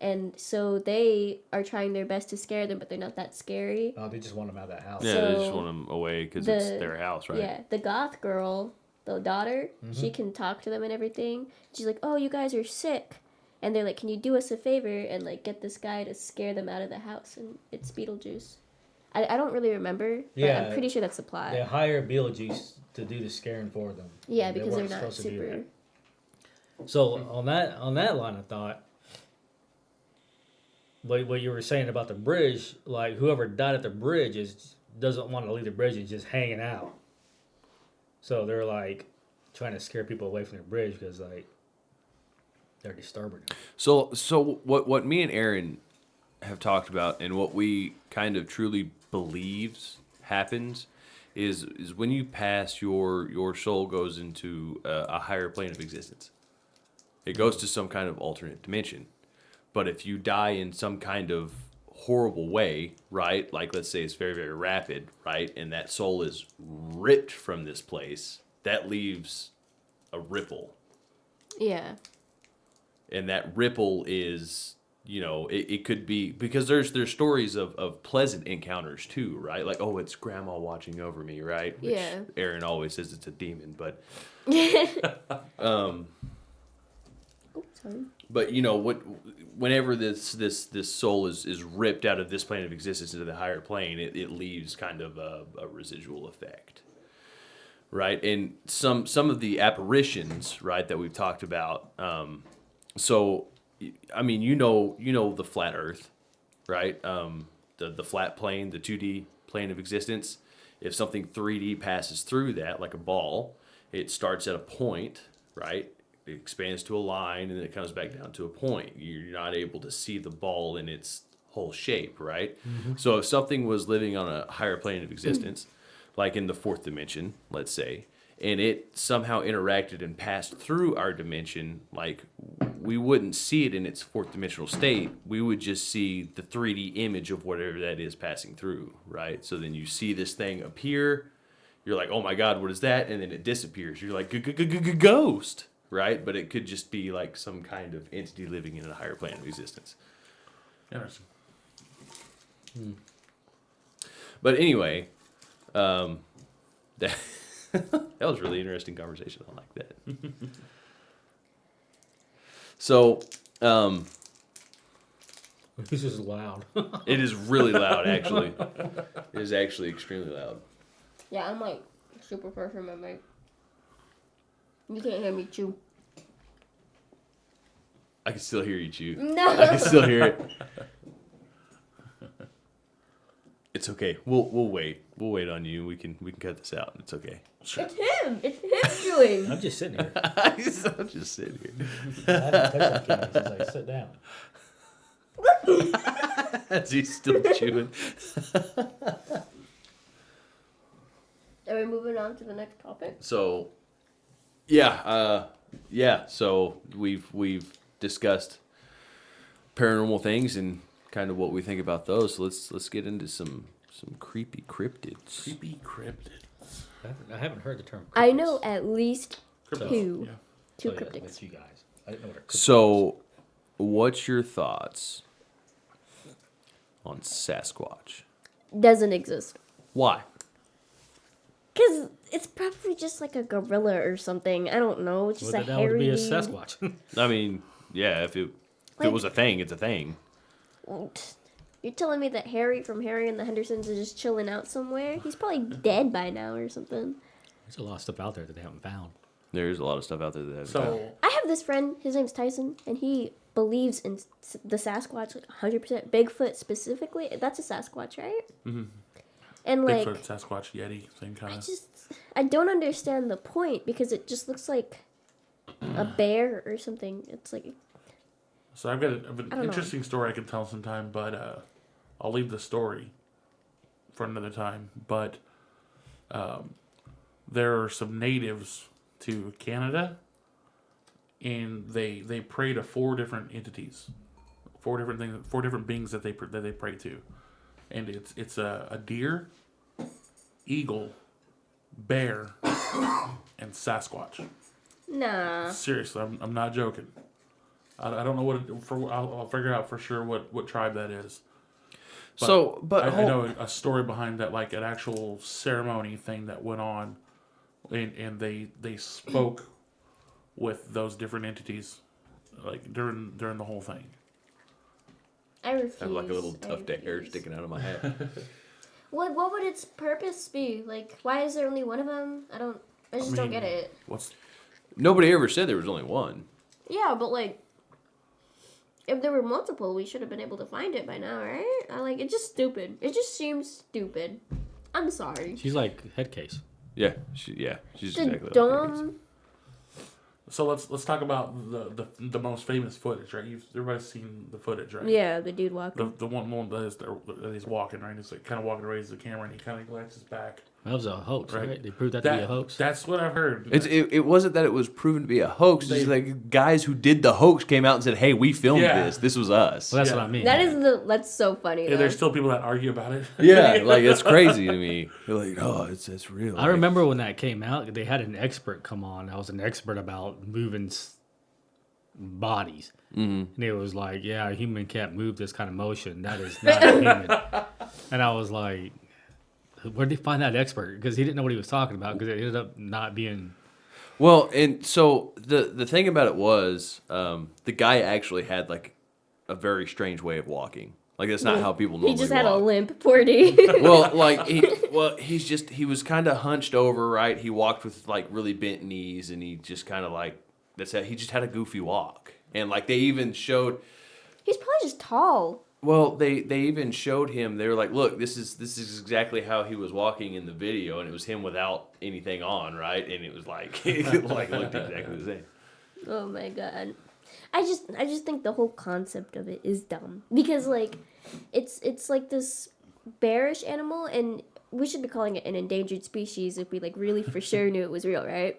and so they are trying their best to scare them, but they're not that scary. Oh, they just want them out of that house. Yeah, So they just want them away because it's their house, right? Yeah, the goth girl, the daughter, she can talk to them and everything. She's like, "Oh, you guys are sick," and they're like, "Can you do us a favor and like get this guy to scare them out of the house?" And it's Beetlejuice. I don't really remember, but I'm pretty sure that's the plot. They hire Beetlejuice to do the scaring for them. Yeah, because they're not super. So on that line of thought, what you were saying about the bridge, like whoever died at the bridge doesn't want to leave the bridge and just hanging out. So they're like trying to scare people away from the bridge because like they're disturbing them. So what me and Aaron have talked about and what we kind of truly believes happens is when you pass, your soul goes into a higher plane of existence. It goes to some kind of alternate dimension. But if you die in some kind of horrible way, right? Like let's say it's very, very rapid, right? And that soul is ripped from this place, that leaves a ripple. Yeah. And that ripple is, it could be, because there's stories of pleasant encounters too, right? Like, oh, it's grandma watching over me, right? Which yeah. Aaron always says it's a demon, but sorry. But whenever this soul is ripped out of this plane of existence into the higher plane, it leaves kind of a residual effect, right? And some of the apparitions, right, that we've talked about. So, I mean, the flat Earth, right? The flat plane, the 2D plane of existence. If something 3D passes through that, like a ball, it starts at a point, right? It expands to a line, and then it comes back down to a point. You're not able to see the ball in its whole shape, right? Mm-hmm. So if something was living on a higher plane of existence, like in the fourth dimension, let's say, and it somehow interacted and passed through our dimension, like we wouldn't see it in its fourth dimensional state. We would just see the 3D image of whatever that is passing through, right? So then you see this thing appear. You're like, oh my God, what is that? And then it disappears. You're like, ghost. Right, but it could just be like some kind of entity living in a higher plane of existence. Interesting. But anyway, that was a really interesting conversation. I like that. So, this is loud. it is really loud. Actually, it is actually extremely loud. Yeah, I'm like super far from my mic. You can't hear me chew. I can still hear you chew. No. I can still hear it. It's okay. We'll wait. We'll wait on you. We can cut this out. It's okay. Sure. It's him. It's him chewing. I'm just sitting here. I'm just sitting here. I haven't touched that camera since I sit down. As he's still chewing. Are we moving on to the next topic? So, So we've discussed paranormal things and kind of what we think about those. So let's get into some creepy cryptids. Creepy cryptids. I haven't heard the term cryptids. I know at least two. Yeah. Two Yeah, cryptids. that's you guys. I didn't know what a cryptid So, was. what's your thoughts on Sasquatch? Doesn't exist. Why? Because it's probably just like a gorilla or something. I don't know. It's just Well, a then that would hairy... be a Sasquatch. I mean, yeah, if it was a thing, it's a thing. You're telling me that Harry from Harry and the Hendersons is just chilling out somewhere? He's probably dead by now or something. There's a lot of stuff out there that they haven't found. There's a lot of stuff out there that. So I have this friend, his name's Tyson, and he believes in the Sasquatch, like 100%. Bigfoot specifically, that's a Sasquatch, right? Mm-hmm. And like, Bigfoot, Sasquatch, Yeti, same kind of. I don't understand the point because it just looks like a bear or something. It's like. So I've got an interesting story I can tell sometime, but I'll leave the story for another time. But there are some natives to Canada, and they pray to four different entities, four different beings that they pray to, and it's a deer, eagle, bear, and Sasquatch. Nah. Seriously, I'm not joking. I don't know what I'll figure out for sure what tribe that is. But I know a story behind that, like an actual ceremony thing that went on, and they spoke with those different entities, like during the whole thing. I refuse. I have like a little tuft of hair sticking out of my hat. What would its purpose be? Like, why is there only one of them? I just don't get it. Nobody ever said there was only one. Yeah, but like, if there were multiple, we should have been able to find it by now, right? It's just stupid. It just seems stupid. I'm sorry. She's like head case. Yeah, she's exactly dumb. like So let's talk about the most famous footage, right? Everybody's seen the footage, right? Yeah, the dude walking. The one that he's walking, right? He's like kind of walking, raises the camera, and he kind of glances back. That was a hoax, right? They proved that to be a hoax. That's what I've heard. It wasn't that it was proven to be a hoax. It's like guys who did the hoax came out and said, "Hey, we filmed this. This was us." Well, that's what I mean. That's so funny. Yeah, there's still people that argue about it. Yeah, like it's crazy to me. They're like, "Oh, it's real." I remember when that came out, they had an expert come on. I was an expert about moving bodies. Mm-hmm. And it was like, yeah, a human can't move this kind of motion. That is not a human. And I was like, where did he find that expert? Because he didn't know what he was talking about, because it ended up not being... Well, and so the thing about it was the guy actually had like a very strange way of walking. Like that's not how people normally walk. He just had a limp, poor dude. Well, like he was kind of hunched over, right? He walked with like really bent knees, and he just kind of like he just had a goofy walk. And like they even showed, he's probably just tall. Well, they even showed him. They were like, "Look, this is exactly how he was walking in the video, and it was him without anything on, right?" And it was like it looked exactly the same. Oh my god, I just think the whole concept of it is dumb, because like it's like this bearish animal, and we should be calling it an endangered species if we like really for sure knew it was real, right?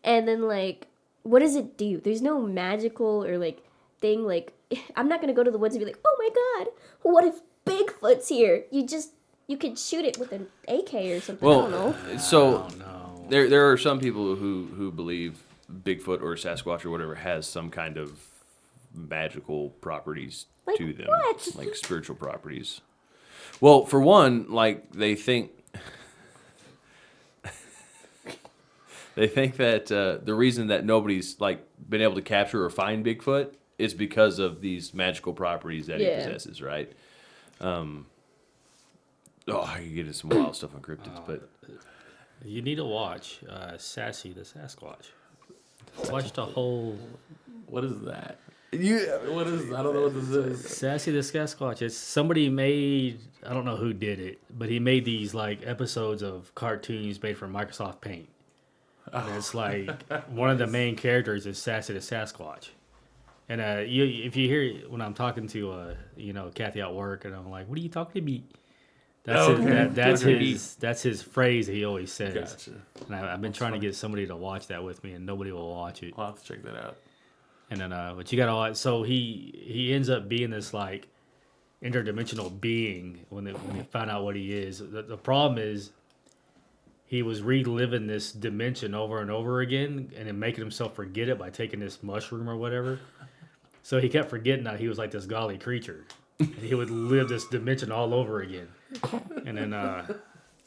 And then like, what does it do? There's no magical or like thing. Like, I'm not gonna go to the woods and be like, oh my god, what if Bigfoot's here? You could shoot it with an AK or something. Well, I don't know. So there are some people who believe Bigfoot or Sasquatch or whatever has some kind of magical properties Like to them, what? like spiritual properties. Well, for one, like they think that the reason that nobody's like been able to capture or find Bigfoot is because of these magical properties that he possesses, right? I can get into some wild stuff on cryptids, but you need to watch Sassy the Sasquatch. Watch the whole. What is that? What is? I don't know what this is. Sassy the Sasquatch. It's somebody made. I don't know who did it, but he made these like episodes of cartoons made from Microsoft Paint. And it's like one of the main characters is Sassy the Sasquatch. And if you hear when I'm talking to Kathy at work, and I'm like, "What are you talking to me?" That's his phrase he always says. Gotcha. And I've been trying to get somebody to watch that with me, and nobody will watch it. I'll have to check that out. And then, but you gotta watch. So he ends up being this like interdimensional being when they find out what he is. The problem is he was reliving this dimension over and over again, and then making himself forget it by taking this mushroom or whatever. So he kept forgetting that he was like this godly creature. And he would live this dimension all over again. And then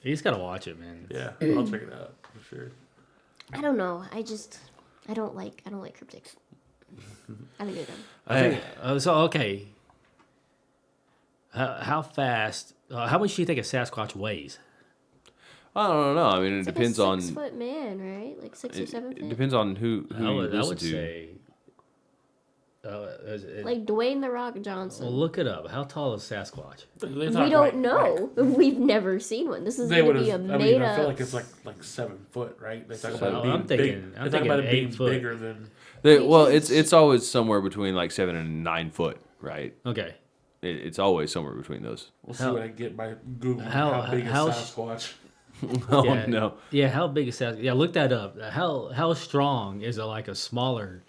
you just gotta watch it, man. Yeah, I'll check it out for sure. I don't know. I don't like cryptids. I think they're dumb. So okay, how fast? How much do you think a Sasquatch weighs? I don't know. I mean, it depends like a on 6 foot man, right? Like 6 or 7 feet. It depends on who I you would listen to. say. Like Dwayne the Rock Johnson. Well, look it up. How tall is Sasquatch? We don't know. We've never seen one. This is going to be a made up. I feel like it's like 7 foot, right? They talk about I'm thinking it 8 being foot. bigger than. It's always somewhere between like 7 and 9 foot, right? Okay. It's always somewhere between those. We'll see what I get by Googling how big is Sasquatch. Oh yeah, no. Yeah, how big is Sasquatch? Yeah, look that up. How strong is a smaller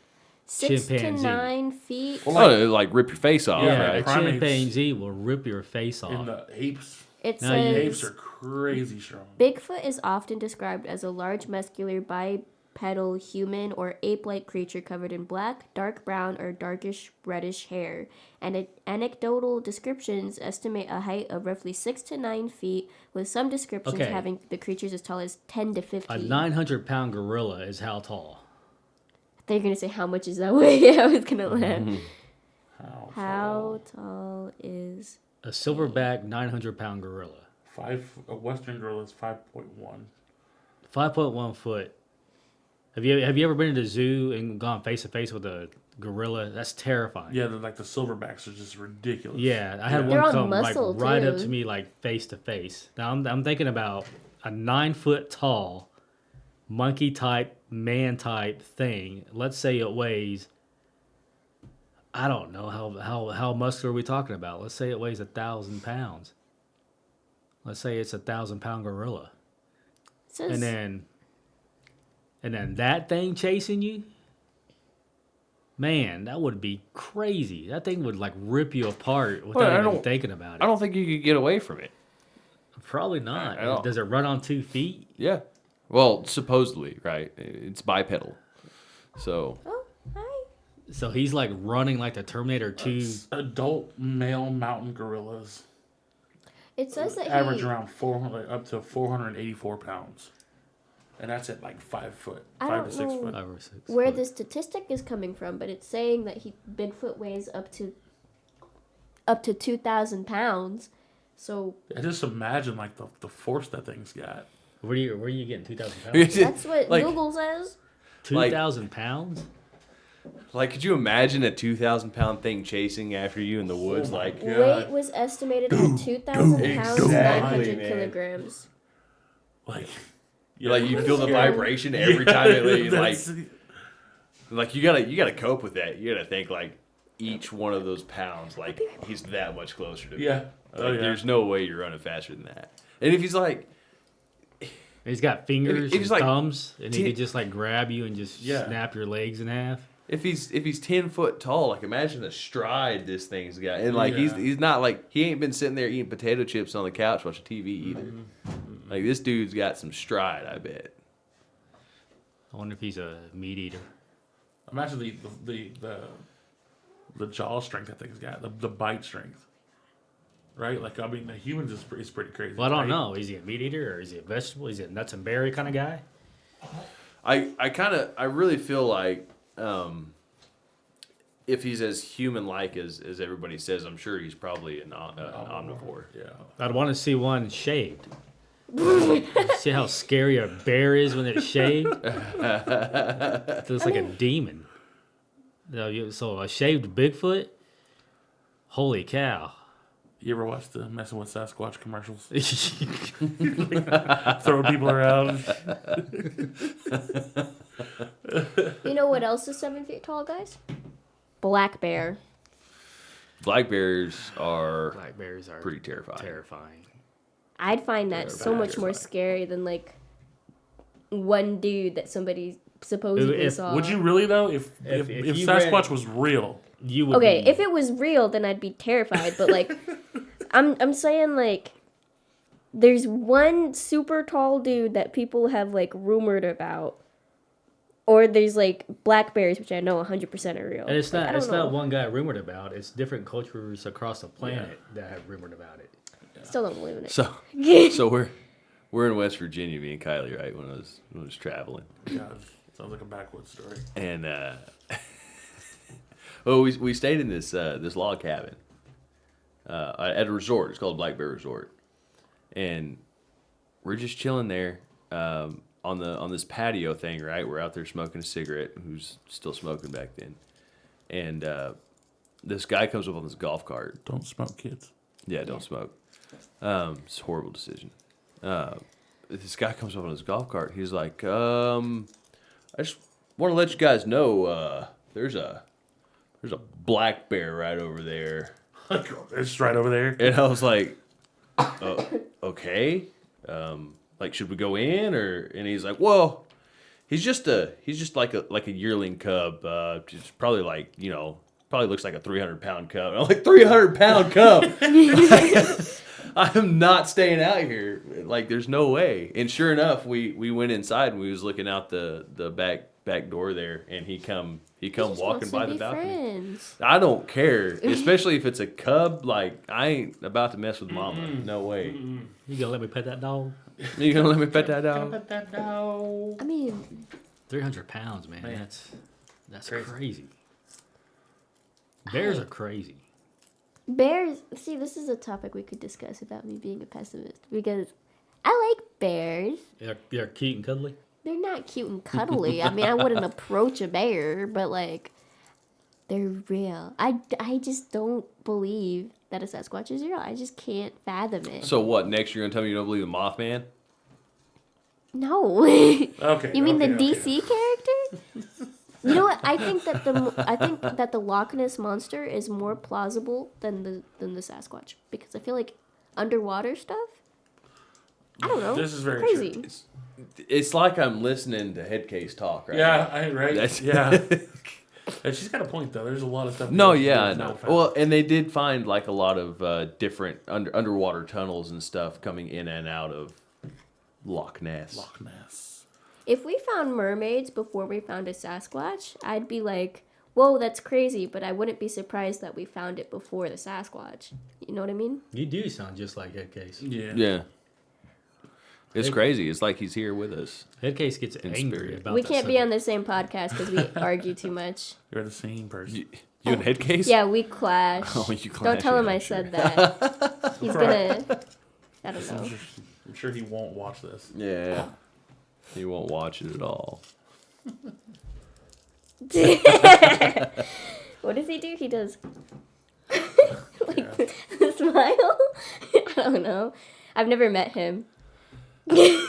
6 chimpanzee? to 9 feet. Well, it'll like rip your face off, Yeah, right? a chimpanzee will rip your face In off. the apes, It Now you- Apes says are crazy strong. Bigfoot is often described as a large, muscular, bipedal human or ape-like creature covered in black, dark brown, or darkish reddish hair. And anecdotal descriptions estimate a height of roughly 6 to 9 feet, with some descriptions Okay. having the creatures as tall as 10 to A 15. 900-pound gorilla is how tall? They're gonna say how much is that weight? I was gonna laugh. How tall is A silverback 900-pound gorilla. A Western gorilla is 5.1. 5.1 foot. Have you ever been to the zoo and gone face to face with a gorilla? That's terrifying. Yeah, like the silverbacks are just ridiculous. Yeah, I had They're one all come like muscle, right up too. to me like face to face. Now I'm thinking about a 9 foot tall monkey type man type thing. Let's say it weighs, I don't know how muscular are we talking about. Let's say it weighs 1,000 pounds. Let's say it's 1,000-pound gorilla, it says, and then that thing chasing you. Man, that would be crazy. That thing would like rip you apart without I even don't- thinking about it. I don't think you could get away from it. Probably not. I don't- Does it run on 2 feet? Yeah. Well, supposedly, right? It's bipedal. So, oh, hi. So he's like running like the Terminator 2. Adult male mountain gorillas It says that average he, around 400, up to 484 pounds. And that's at like 5 foot, I 5 don't to 6 know. foot. 5 or 6. where foot. the statistic is coming from, but it's saying that Bigfoot weighs up to 2,000 pounds. So I just imagine like the force that thing's got. Where are you getting 2,000 pounds? that's what Like- Google says. 2,000 pounds? like, could you imagine a 2,000-pound thing chasing after you in the woods? Oh my Like, God. Weight was estimated at 2,000 pounds, Exactly, 900 man. kilograms. Like, like you feel the Yeah. vibration every time it like, That's- like you gotta cope with that. You gotta think like each one of those pounds, like he's that much closer to me. yeah. Like, Oh, yeah. there's no way you're running faster than that. And if he's like, He's got fingers If and he's like thumbs, and he ten- could just like grab you and just Yeah. snap your legs in half. if he's 10 foot tall, like imagine the stride this thing's got. And like Yeah. he's not like he ain't been sitting there eating potato chips on the couch watching TV either. Like this dude's got some stride, I bet. I wonder if he's a meat eater. Imagine the jaw strength that thing's got, the bite strength. Right? Like, I mean, the humans is pretty crazy. Well, I don't right? know. Is he a meat eater or is he a vegetable? Is he a nuts and berry kind of guy? I really feel like if he's as human-like as everybody says, I'm sure he's probably an omnivore. Yeah. I'd want to see one shaved. See how scary a bear is when it's shaved? It looks like a demon. So a shaved Bigfoot? Holy cow. You ever watch the Messing with Sasquatch commercials? Throwing people around. You know what else is 7 feet tall, guys? Black bear. Black bears are Black bears are pretty terrifying. terrifying. I'd find that so much more scary than like one dude that somebody supposedly If- saw. Would you really, though? If you Sasquatch read- was real. You would Okay, be, if it was real, then I'd be terrified. But like, I'm saying like, there's one super tall dude that people have like rumored about, or there's like black bears, which I know 100% are real. and it's Like, not I don't it's know. not one guy rumored about. It's different cultures across the planet that have rumored about it. Still don't believe in it. So we're in West Virginia, me and Kylie, right? When I was traveling, God, sounds like a backwoods story. and well, we stayed in this log cabin at a resort. It's called Black Bear Resort, and we're just chilling there on this patio thing. Right, we're out there smoking a cigarette. Who's still smoking back then? And this guy comes up on this golf cart. Don't smoke, kids. Yeah, don't smoke. It's a horrible decision. This guy comes up on his golf cart. He's like, I just want to let you guys know there's a black bear right over there. It's right over there. And I was like, okay. Like, should we go in or? And he's like, well, he's just like a yearling cub. Just probably like probably looks like a 300-pound cub. And I'm like, 300-pound cub. I am not staying out here. Like, there's no way. And sure enough, we went inside and we was looking out the back door there, and he come walking by the balcony. Friends. I don't care, especially if it's a cub. Like, I ain't about to mess with mama. No way. You gonna let me pet that dog? You gonna let me pet that dog? Pet that dog. I mean, 300 pounds, man. Man. That's crazy. Bears are crazy. bears. See, this is a topic we could discuss without me being a pessimist because I like bears. They're cute and cuddly. They're not cute and cuddly. I mean, I wouldn't approach a bear, but like, they're real. I just don't believe that a Sasquatch is real. I just can't fathom it. So what? Next you're gonna tell me you don't believe in Mothman? No. Okay. You mean the okay. DC character? You know what? I think that the Loch Ness monster is more plausible than the Sasquatch because I feel like underwater stuff. I don't know. This is very crazy. true. It's like I'm listening to Headcase talk right Yeah, now. right. That's- Yeah. And she's got a point though. There's a lot of stuff. No, that yeah, I is know. not found. Well, and they did find like a lot of different underwater tunnels and stuff coming in and out of Loch Ness. Loch Ness. If we found mermaids before we found a Sasquatch, I'd be like, whoa, that's crazy, but I wouldn't be surprised that we found it before the Sasquatch. You know what I mean? You do sound just like Headcase. Yeah. Yeah. It's crazy. It's like he's here with us. Headcase gets In angry spirit. about We that can't be subject. on the same podcast because we argue too much. You're the same person. You and Headcase? Yeah, we clash. Oh, you clash, Don't tell him yeah, I sure. said that. He's gonna... I don't know. I'm sure he won't watch this. Yeah. He won't watch it at all. What does he do? He does... like, the smile? I don't know. I've never met him. Jeez.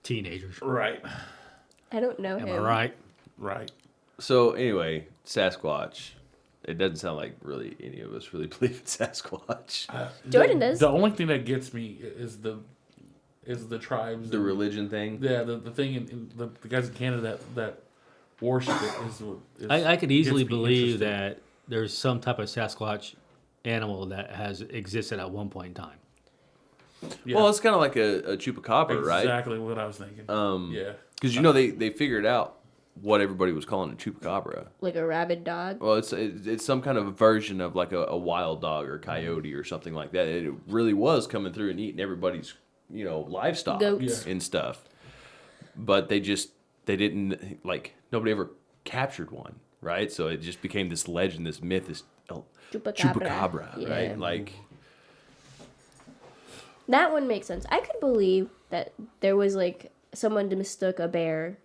Teenagers. Right. I don't know Am him. I right? Right. So anyway, Sasquatch. It doesn't sound like really any of us really believe in Sasquatch. Jordan does. The only thing that gets me is the tribes. The and- religion thing. Yeah, the thing in the guys in Canada that worship it is I could easily gets me believe interested. that there's some type of Sasquatch animal that has existed at one point in time. Yeah. Well, it's kind of like a chupacabra, right? Exactly what I was thinking. Yeah. Because they figured out what everybody was calling a chupacabra. Like a rabid dog. Well, it's some kind of a version of like a wild dog or coyote or something like that. And it really was coming through and eating everybody's livestock Goats. and stuff. But they didn't nobody ever captured one, right? So it just became this legend, this myth, this chupacabra, Yeah. right? Like. That one makes sense. I could believe that there was like someone mistook a bear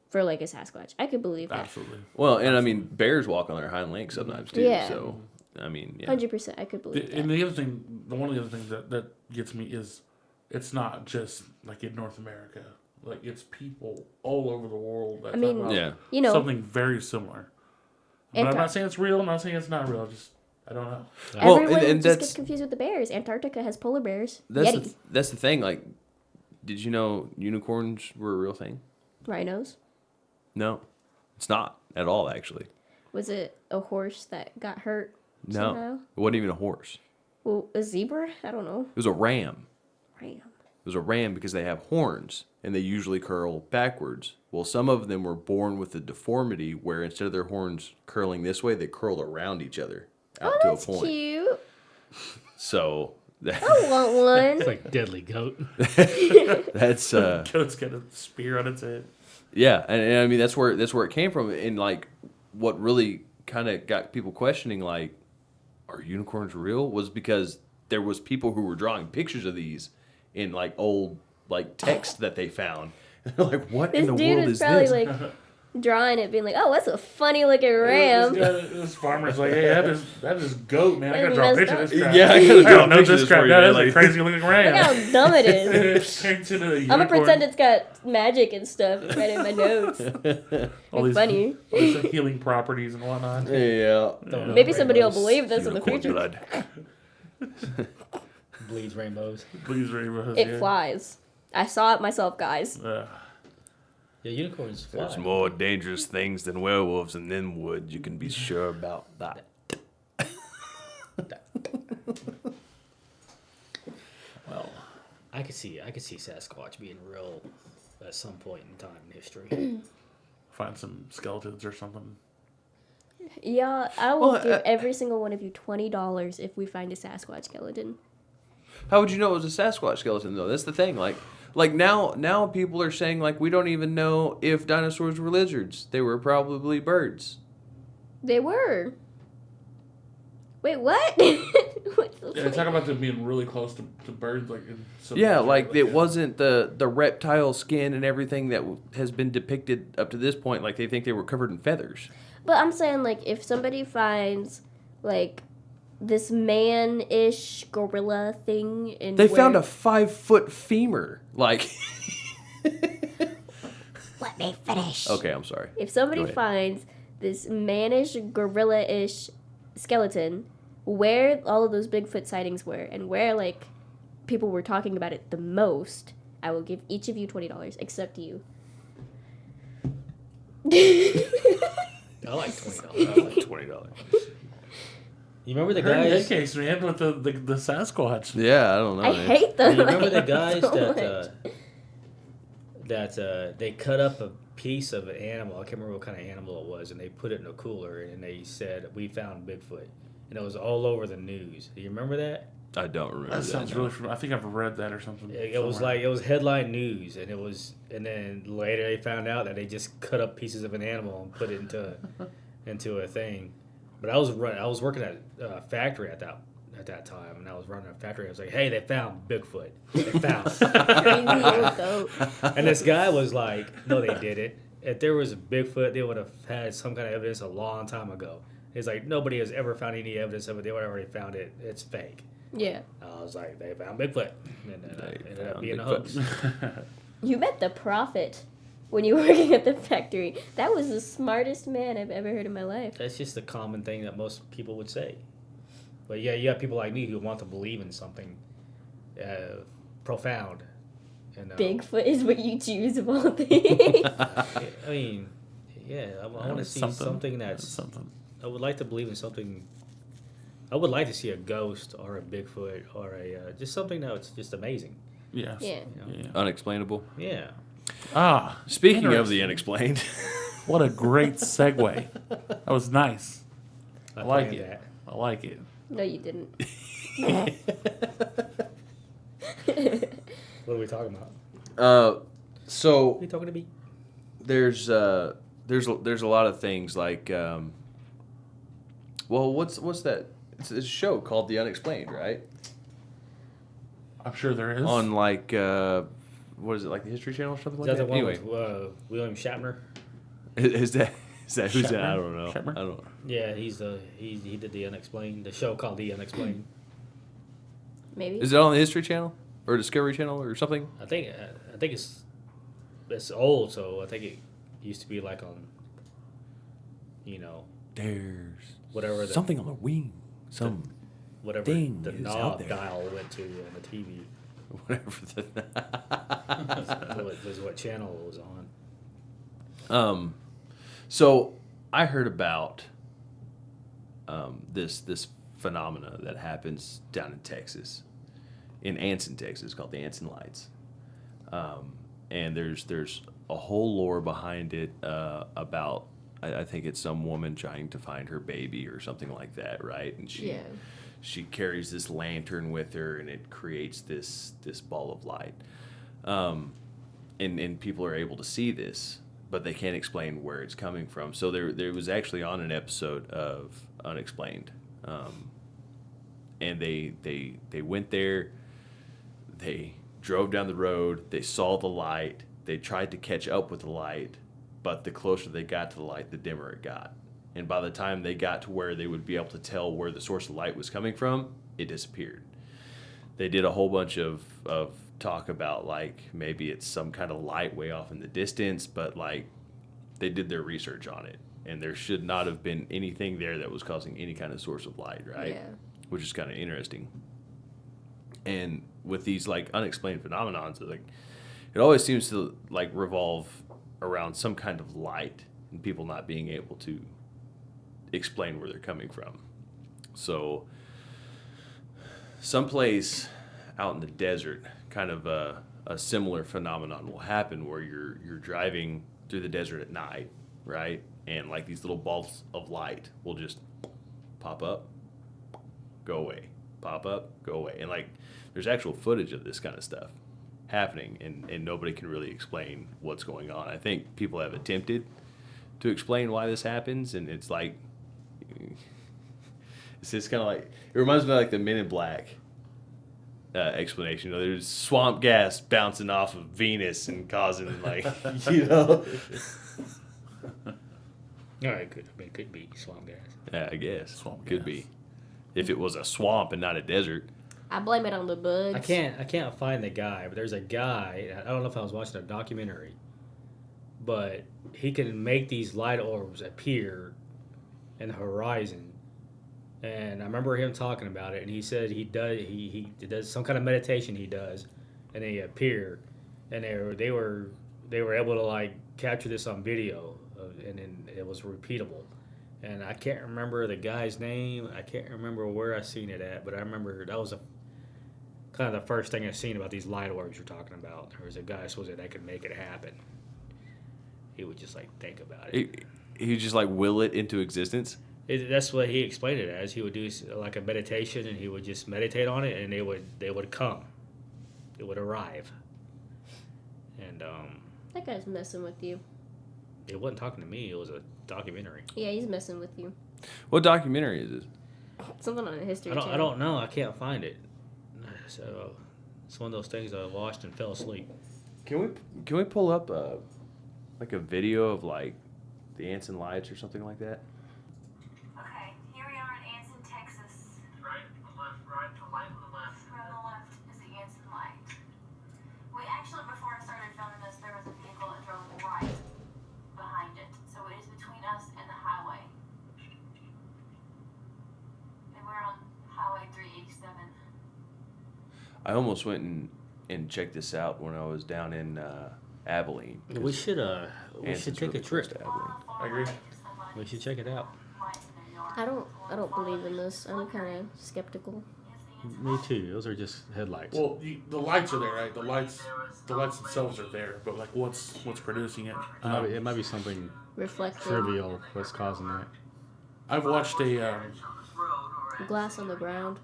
for like a Sasquatch. I could believe that. Absolutely. Well, and I mean, bears walk on their hind legs sometimes too. Yeah. So, I mean, yeah. 100%. I could believe And that. the other thing, one of the other things that gets me is it's not just like in North America. Like it's people all over the world that I mean, talk about Yeah. You know, something very similar. But I'm Antar- not saying it's real. I'm not saying it's not real. Just I don't know. Well, everyone and just that's- gets confused with the bears. Antarctica has polar bears. That's Yeti. that's the thing. Like, did you know unicorns were a real thing? Rhinos. No, it's not at all. Actually, Was it a horse that got hurt no, somehow? it wasn't even a horse. Well, a zebra? I don't know. It was a ram. Ram. It was a ram because they have horns and they usually curl backwards. Well, some of them were born with a deformity where instead of their horns curling this way, they curled around each other out to a That's point. cute. So I want one. It's like deadly goat. that's Goat's got a spear on its head. yeah, and I mean that's where it came from. And like what really kind of got people questioning, like, are unicorns real? Was because there was people who were drawing pictures of these in like old like text that they found. Like, what This in the dude world is is probably this? like drawing it, being like, "Oh, that's a funny looking ram." This farmer's like, hey, that is goat, man. I gotta That's draw a messed picture up. of this crap. Yeah, I gotta I draw don't know pictures this crap. for you, That man, is like- a crazy looking Look ram. how dumb it is. It turns into a I'm gonna unicorn. pretend it's got magic and stuff right in my notes. all It's these, funny. all these healing properties and whatnot. Yeah. Don't know Maybe somebody will rainbows. believe this in the Unicorn future. blood. Bleeds rainbows. Please rainbows. It flies. I saw it myself, guys. Yeah, unicorns fly. There's more dangerous things than werewolves in them woods. You can be sure about that. see Sasquatch being real at some point in time in history. Find some skeletons or something. Yeah, I will give every single one of you $20 if we find a Sasquatch skeleton. How would you know it was a Sasquatch skeleton, though? That's the thing. Like now people are saying, like, we don't even know if dinosaurs were lizards. They were probably birds. They were. Wait, what? Yeah, talk about them being really close to birds, like It wasn't the reptile skin and everything that has been depicted up to this point. Like, they think they were covered in feathers. But I'm saying, like, if somebody finds, like, this man-ish gorilla thing in They found a 5-foot femur. Like, let me finish. Okay, I'm sorry. If somebody finds this manish gorilla-ish skeleton, where all of those Bigfoot sightings were, and where, like, people were talking about it the most, I will give each of you $20, except you. I like $20. I like $20. You remember the Her guys? case, man, with the Sasquatch. Yeah, I don't know. I hate them. You remember the guys so that they cut up a piece of an animal? I can't remember what kind of animal it was, and they put it in a cooler, and they said, "We found Bigfoot," and it was all over the news. Do you remember that? I don't remember. That sounds really familiar. I think I've read that or something. It was like it was headline news, and then later they found out that they just cut up pieces of an animal and put it into a thing. But I was working at a factory at that time, and I was running a factory. I was like, "Hey, they found Bigfoot. They found." crazy little goat. And this guy was like, "No, they didn't. If there was a Bigfoot, they would have had some kind of evidence a long time ago." He's like, "Nobody has ever found any evidence of it. They would have already found it. It's fake." Yeah. I was like, "They found Bigfoot," and then it ended up being a Bigfoot. hoax. You met the prophet when you were working at the factory. That was the smartest man I've ever heard in my life. That's just a common thing that most people would say. But yeah, you have people like me who want to believe in something profound. And, Bigfoot is what you choose of all things. I mean, yeah, I want to see something that's something. I would like to believe in something. I would like to see a ghost or a Bigfoot or a just something that's just amazing. Yes. Yeah. Yeah. Unexplainable. Yeah. Ah, Speaking of interesting. the unexplained, What a great segue. That was nice. I like planned it. that. I like it. No, you didn't. What are we talking about? so Are you talking to me? there's a lot of things like, what's that? It's a show called The Unexplained, right? I'm sure there is. On like, what is it, like the History Channel or something Is like that that? the one Anyway, with William Shatner? is that who's that? Shatner? I don't know. Shatner? I don't know. Yeah, he did the Unexplained, the show called The Unexplained. Maybe. Is it on the History Channel or Discovery Channel or something? I think it's old, so I think it used to be like on, There's whatever the something on the wing. whatever thing the is out knob there. dial went to on the TV. Whatever was what channel it was on. So I heard about this phenomena that happens down in Texas, in Anson, Texas, called the Anson Lights. And there's a whole lore behind it about, I think it's some woman trying to find her baby or something like that, right? And she carries this lantern with her, and it creates this ball of light. And people are able to see this, but they can't explain where it's coming from. So there was actually on an episode of Unexplained, and they went there, they drove down the road, they saw the light, they tried to catch up with the light, but the closer they got to the light, the dimmer it got. And by the time they got to where they would be able to tell where the source of light was coming from, it disappeared. They did a whole bunch of talk about, like, maybe it's some kind of light way off in the distance, but, like, they did their research on it, and there should not have been anything there that was causing any kind of source of light, right? Yeah. Which is kind of interesting. And with these, like, unexplained phenomenons, like, it always seems to, like, revolve around some kind of light and people not being able to explain where they're coming from. So someplace out in the desert, kind of a similar phenomenon will happen where you're driving through the desert at night, right? And like these little balls of light will just pop up, go away, pop up, go away. And like there's actual footage of this kind of stuff happening, and nobody can really explain what's going on. I think people have attempted to explain why this happens, and it's like it's just kind of like, it reminds me of like the Men in Black explanation. You know, there's swamp gas bouncing off of Venus and causing like, you know. All right, could be swamp gas. Yeah, I guess Swamp could gas. be, if it was a swamp and not a desert. I blame it on the bugs. I can't find the guy, but there's a guy. I don't know if I was watching a documentary, but he can make these light orbs appear in the horizon. And I remember him talking about it, and he said he does some kind of meditation he does, and they appear, and they were able to like capture this on video, and then it was repeatable. And I can't remember the guy's name. I can't remember where I seen it at, but I remember that was kind of the first thing I seen about these light orbs you're talking about. There was a guy supposedly that could make it happen. He would just like think about it. He just like will it into existence. That's what he explained it as. He would do like a meditation, and he would just meditate on it, and they would come, it would arrive, and That guy's messing with you. it wasn't talking to me. It was a documentary. Yeah, he's messing with you. What documentary is it? Something on a History I Channel. don't know. I can't find it. So it's one of those things I watched and fell asleep. Can we pull up like a video of like the ants and lights or something like that? Okay, here we are in Anson, Texas. Right, the left, right, the light on the left. On the left is the Anson light. We actually, before I started filming this, there was a vehicle that drove right behind it. So it is between us and the highway. And we're on Highway 387. I almost went and checked this out when I was down in Abilene. We should Anson's take really a trip. close to Abilene. I agree. We should check it out. I don't believe in this. I'm kind of skeptical. Me too. Those are just headlights. Well, the lights are there, right? The lights themselves are there, but like what's producing it? It might be something Reflective. trivial what's causing that. I've watched a On this road, or as Glass on the ground.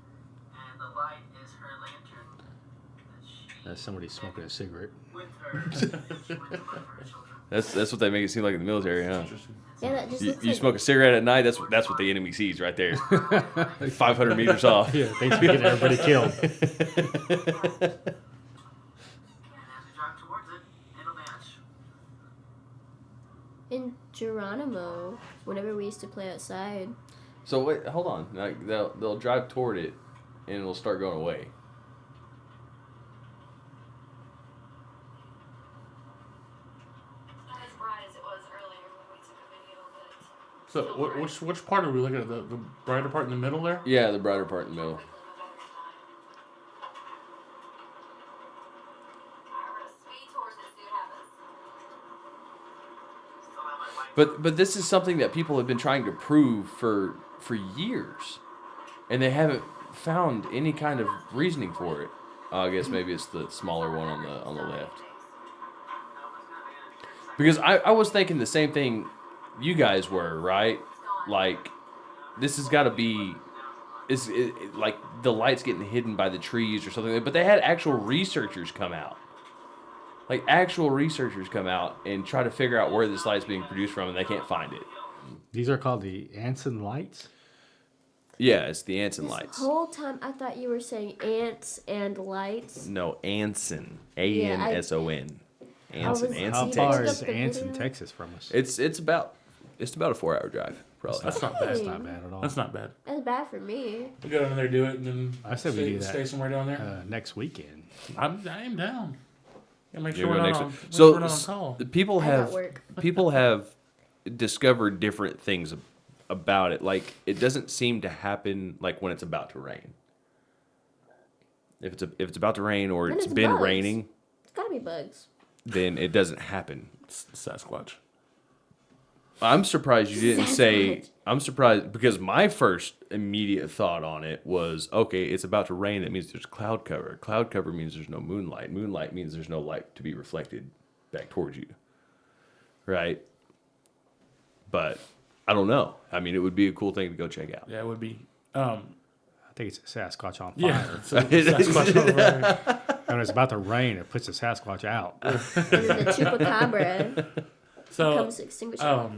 and the light is her lantern that she That's somebody smoking a cigarette. with her and she went to look for her children. That's what they make it seem like in the military, huh? Yeah, that just You, looks you like smoke a cigarette at night. That's what the enemy sees right there, 500 meters off. Yeah, thanks for getting everybody killed. And as we drive towards it, it'll vanish. in Geronimo. Whenever we used to play outside, So wait, hold on. Like they'll drive toward it, and it'll start going away. Not as bright as it was earlier when we took a video, but So which part are we looking at? The brighter part in the middle there? Yeah, the brighter part in the middle. Alright, we're gonna speed towards it, see what happens. Still have my light. But this is something that people have been trying to prove for years, and they haven't found any kind of reasoning for it. I guess maybe it's the smaller one on the left. Because I was thinking the same thing you guys were, right? Like, this has got to be, like the light's getting hidden by the trees or something. But they had actual researchers come out. Like, actual researchers come out and try to figure out where this light's being produced from, and they can't find it. These are called the Anson lights. Yeah, it's the Anson this lights. whole time I thought you were saying ants and lights. No, Anson. Anson. Anson. was- Anson, How Texas. far Look is up the Anson, video. Texas from us? It's about a 4-hour drive, probably. That's not That's bad. not bad at all. That's not bad. That's bad for me. We go down there, do it, and then I said we do that. stay somewhere down there. Next weekend. I am down. Yeah, make You sure we're go not next on. week. Make So sure we're not on call. people I got have work. people have discovered different things about it. Like, it doesn't seem to happen like when it's about to rain. If it's about to rain or Then it's it's been bugs. raining, It's gotta be bugs. then it doesn't happen. Sasquatch. I'm surprised you didn't say. Sasquatch. I'm surprised because my first immediate thought on it was, okay, it's about to rain. That means there's cloud cover. Cloud cover means there's no moonlight. Moonlight means there's no light to be reflected back towards you. Right? But I don't know. I mean, it would be a cool thing to go check out. Yeah, it would be. I think it's a Sasquatch on fire. Yeah. So Sasquatch over. When it's about to rain, it puts the Sasquatch out. And then the chupacabra So comes to extinguish it.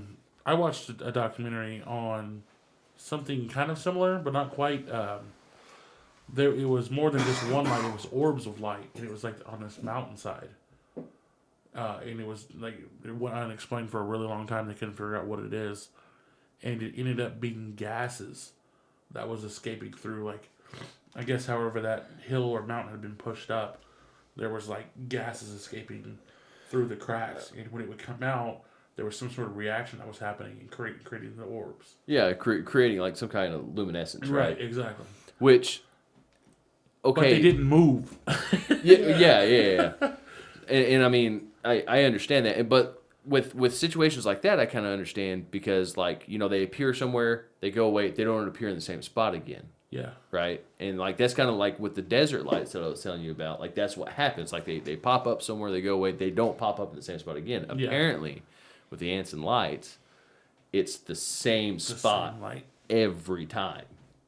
I watched a documentary on something kind of similar, but not quite. It was more than just one light. It was orbs of light, and it was like on this mountainside. And it was like it went unexplained for a really long time. They couldn't figure out what it is, and it ended up being gases that was escaping through. Like, I guess, however that hill or mountain had been pushed up, there was like gases escaping through the cracks, and when it would come out, there was some sort of reaction that was happening and creating the orbs. Yeah, creating like some kind of luminescence, right? Exactly. Which, okay, But they didn't move. yeah. And I mean, I understand that, but with situations like that, I kind of understand because, like, you know, they appear somewhere, they go away, they don't appear in the same spot again. Yeah. Right? And, like, that's kind of like with the desert lights that I was telling you about. Like, that's what happens. Like, they pop up somewhere, they go away, they don't pop up in the same spot again. Yeah. Apparently, with the ants and lights, it's the same spot Same light. every time.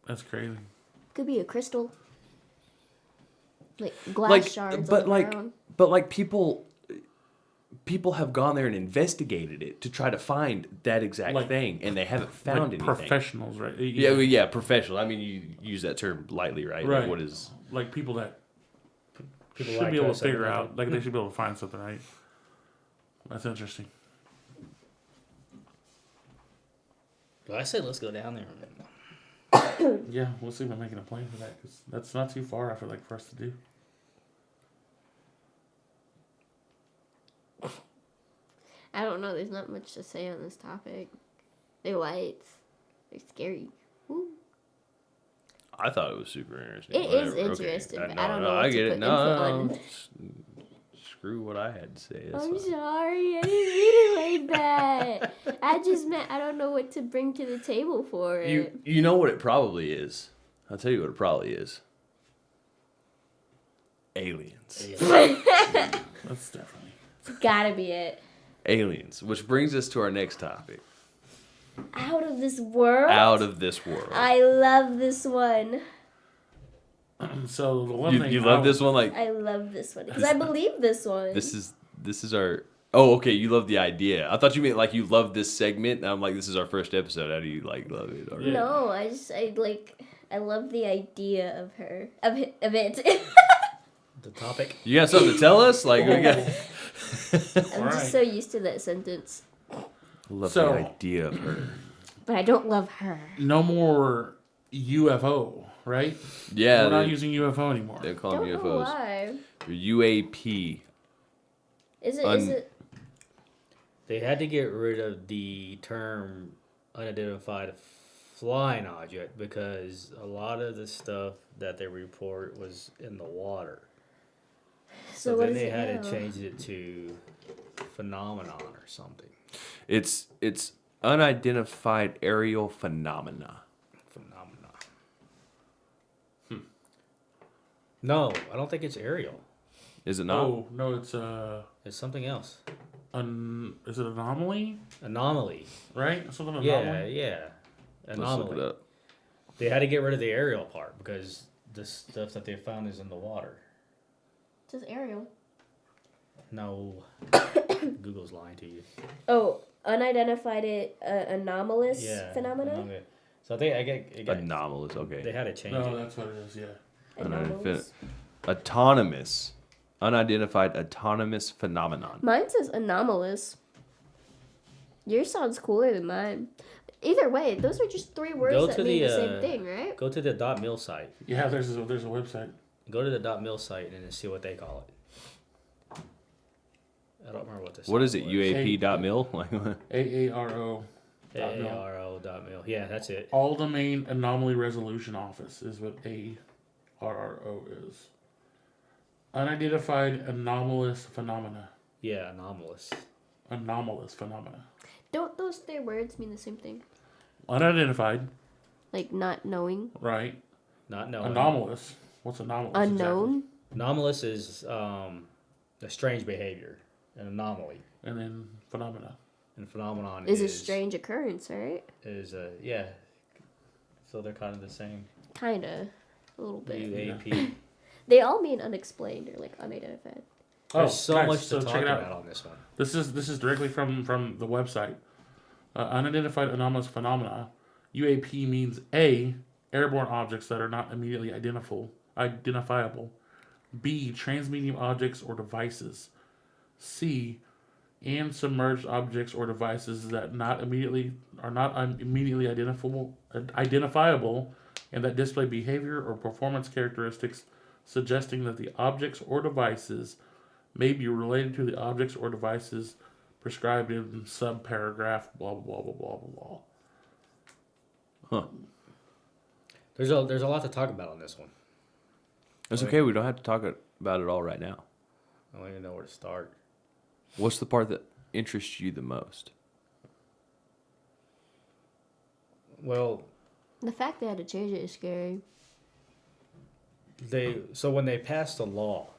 That's crazy. Could be a crystal. Like glass shards on the ground. But like people have gone there and investigated it to try to find that exact thing, and they haven't found anything. Professionals, right? Yeah, professional. I mean, you use that term lightly, right? Right. Like, what is like people that People should like be able to us, figure like- out. Like they should be able to find something, right? That's interesting. Well, I said let's go down there. Yeah, we'll see about making a plan for that because that's not too far. I feel like for us to do. I don't know. There's not much to say on this topic. They're lights. They're scary. Woo. I thought it was super interesting. It is Whatever. interesting, Okay. but I don't know what I to get put it. No, input on. Screw what I had to say. That's I'm fine. sorry. I didn't mean it like that. I just meant I don't know what to bring to the table for it. You know what it probably is. I'll tell you what it probably is. Aliens. That's definitely. It's gotta be it. Aliens, which brings us to our next topic. Out of this world? Out of this world. I love this one. So the one thing You love this one? Like, I love this one. Because I believe this one. this is our... Oh, okay, you love the idea. I thought you meant like you love this segment. And I'm like, this is our first episode. How do you like love it? Or... Yeah. No, I love the idea of her. Of it. The topic. You got something to tell us? Like, we got... I'm Alright. just so used to that sentence. love So- the idea of her. But I don't love her. No more UFO, right? Yeah, We're not they, using UFO anymore. they call them Don't know UFOs. why. UAP. Is it? They had to get rid of the term unidentified flying object because a lot of the stuff that they report was in the water. So what then is they it had now? to change it to phenomenon or something. It's unidentified aerial phenomena. Phenomenon. No, I don't think it's aerial. Is it not? Oh no, it's It's something else. is it anomaly? Anomaly. Right? Something anomaly. Yeah. Let's look Anomaly. it up. They had to get rid of the aerial part because the stuff that they found is in the water. Just Ariel. No. Google's lying to you. Oh, unidentified anomalous Yeah. phenomena? anomaly. So I think it got, Anomalous, they okay. had to change No, it. that's what it is. Yeah. Anomalous. Autonomous. Unidentified autonomous phenomenon. Mine says anomalous. Yours sounds cooler than mine. Either way, those are just three words Go that to mean the, the same thing, right? Go to the .mil site. Yeah, there's a website. Go to the .mil site and then see what they call it. I don't remember what this. What is it? was. UAP.mil? Like what? AARO. AARO.mil. Yeah, that's it. All Domain Anomaly Resolution Office is what ARRO is. Unidentified anomalous phenomena. Yeah, anomalous. anomalous phenomena. Don't those three words mean the same thing? Unidentified, Like not knowing? right? Not knowing. Anomalous. What's anomalous? Unknown? Anomalous is a strange behavior, an anomaly. Exactly? And then phenomena. And phenomenon Is a strange occurrence, right? Is yeah. So they're kind of the same. Kinda. A little bit. UAP. They all mean unexplained or like unidentified. There's so guys, much to talk check it out. about on this one. This is directly from the website. Unidentified anomalous phenomena. UAP means A, airborne objects that are not immediately identifiable. B, transmedium objects or devices. C, and submerged objects or devices that are not immediately identifiable, and that display behavior or performance characteristics suggesting that the objects or devices may be related to the objects or devices prescribed in subparagraph blah blah blah blah blah blah. Huh. There's a lot to talk about on this one. That's okay. We don't have to talk about it all right now. I don't even know where to start. What's the part that interests you the most? Well, The fact they had to change it is scary. when they passed the law,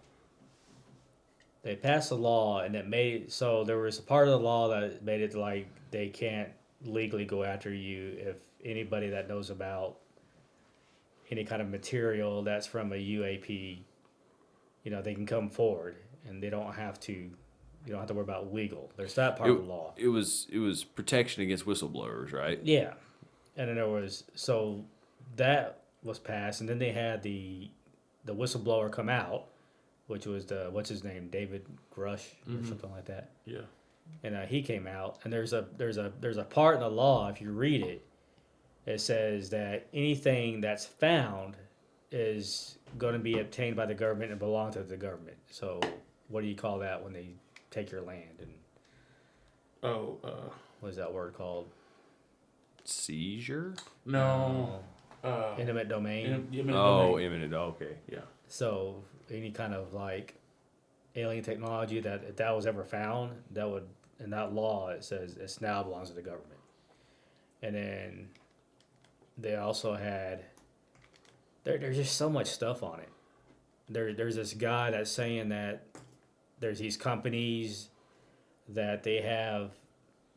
and it made so there was a part of the law that made it like they can't legally go after you if anybody that knows about any kind of material that's from a UAP, they can come forward and they don't have to. You don't have to worry about legal. There's that part of the law. It was protection against whistleblowers, right? Yeah, and then there was that was passed, and then they had the whistleblower come out, which was what's his name, David Grush or something like that. Yeah. And he came out, and there's a part in the law, if you read it, it says that anything that's found is going to be obtained by the government and belong to the government. So what do you call that when they take your land? And what is that word called? Seizure? No. Intimate domain. Eminent Oh, domain. imminent. Okay. Yeah. So any kind of like alien technology that if that was ever found, that would in that law it says it now belongs to the government. And then they also had there's just so much stuff on it. There's this guy that's saying that there's these companies that they have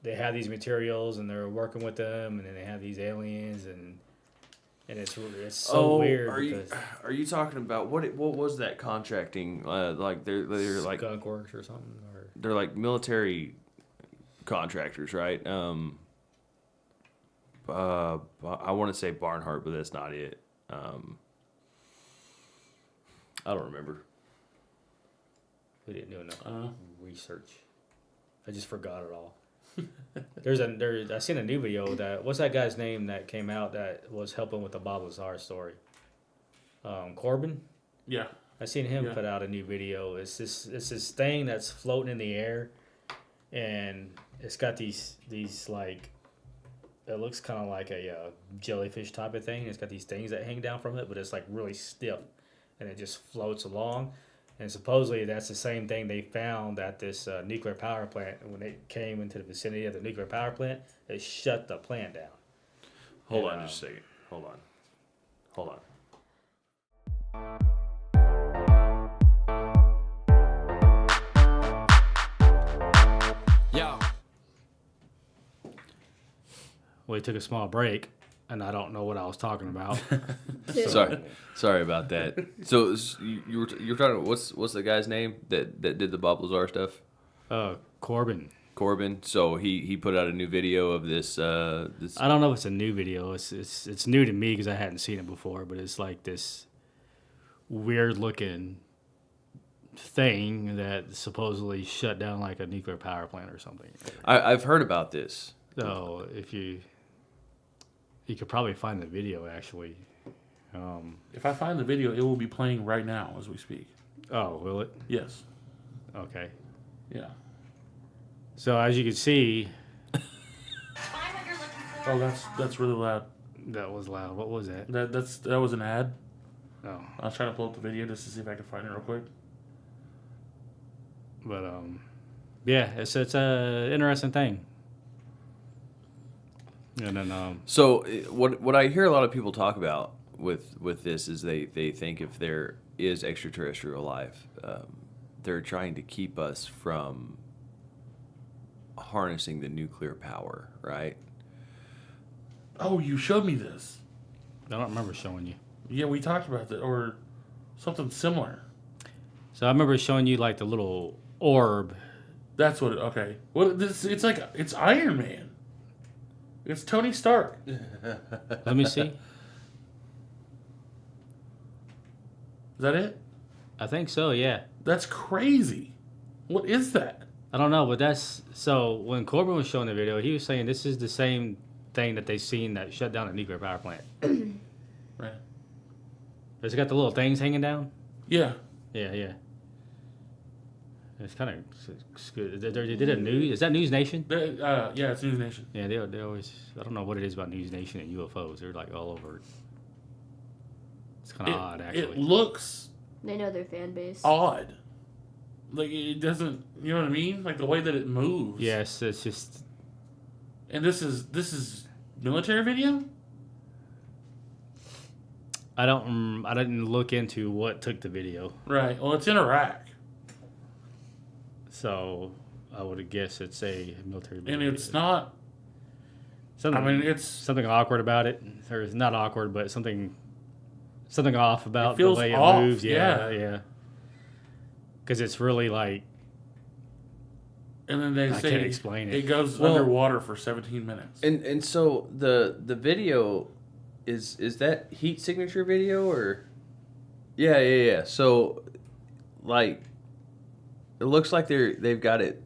these materials and they're working with them, and then they have these aliens and it's so weird. Are you talking about what was that contracting like they're like Skunk Works or something, or they're like military contractors, right? I want to say Barnhart, but that's not it. I don't remember. we didn't do enough research. I just forgot it all. I seen a new video that what's that guy's name that came out that was helping with the Bob Lazar story? Corbin. Yeah. I seen him put out a new video. It's this thing that's floating in the air, and it's got these like it looks kind of like a jellyfish type of thing. It's got these things that hang down from it, but it's like really stiff, and it just floats along. And supposedly that's the same thing they found at this nuclear power plant. When they came into the vicinity of the nuclear power plant, they shut the plant down. Hold on just a second. Hold on. Yeah. We took a small break, and I don't know what I was talking about. Sorry about that. So you were talking. What's the guy's name that did the Bob Lazar stuff? Corbin. Corbin. So he put out a new video of this. I don't know if it's a new video. It's new to me because I hadn't seen it before. But it's like this weird looking thing that supposedly shut down like a nuclear power plant or something. I've heard about this. So if you could probably find the video actually. If I find the video, it will be playing right now as we speak. Oh, will it? Yes. Okay. Yeah. So as you can see, Find what you're looking for. Oh, that's really loud. that was loud. What was that? That was an ad. Oh, I was trying to pull up the video just to see if I can find it real quick. but Yeah, it's a interesting thing. And then So what I hear a lot of people talk about with this is they think if there is extraterrestrial life, they're trying to keep us from harnessing the nuclear power, right? Oh, you showed me this. I don't remember showing you. Yeah, we talked about that, or something similar. So I remember showing you like the little orb. That's what. Okay. Well, it's like it's Iron Man. It's Tony Stark. Let me see. Is that it? I think so. Yeah. That's crazy. What is that? I don't know, but that's so. When Corbin was showing the video, he was saying this is the same thing that they seen that shut down the nuclear power plant. Right. It's got the little things hanging down. Yeah. Yeah. It's kind of good. They did a news. Is that News Nation? Yeah, it's News Nation. Yeah, they always. I don't know what it is about News Nation and UFOs. They're like all over. It's kind of odd, actually. It looks They know their fan base. odd. Like it doesn't. You know what I mean? Like the way that it moves. Yes, it's just. And this is military video. I didn't look into what took the video, Right. Well, it's in Iraq, so I would guess it's a military video. and it's not. Something, I mean, it's something awkward about it, or it's not awkward, but something off about It feels the way off, it moves. yeah. Yeah. Because it's really like And then they I say can't explain it. It goes Well- underwater for 17 minutes. And so the video is that heat signature video or yeah. So like it looks like they've got it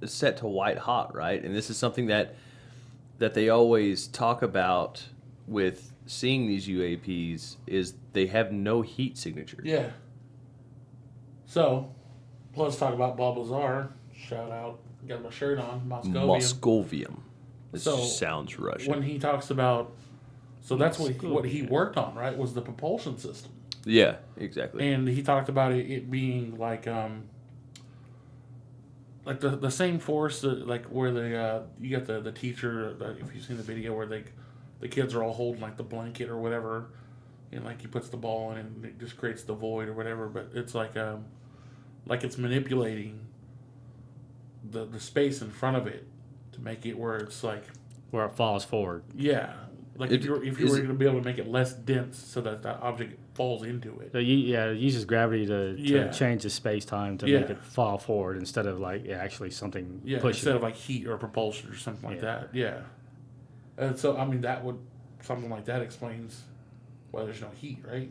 set to white hot, right? And this is something that they always talk about with seeing these UAPs is they have no heat signature. Yeah. So, let's talk about Bob Lazar. Shout out. Got my shirt on. Moscovium. Moscovium. This So, just sounds Russian. When he talks about... So that's what he Moscovium. worked on, right? Was the propulsion system. Yeah, exactly. And he talked about it being like the same force that, like where you got the teacher, if you've seen the video where the kids are all holding like the blanket or whatever, and like he puts the ball in and it just creates the void or whatever, but it's like it's manipulating the space in front of it to make it where it's like where it falls forward. yeah, like if you were going to be able to make it less dense so that the object falls into it. So it uses gravity to Yeah. change the space time to Yeah. make it fall forward instead of like actually something pushing. Instead of like heat or propulsion or something like that. Yeah. And so, I mean, something like that explains why there's no heat, right?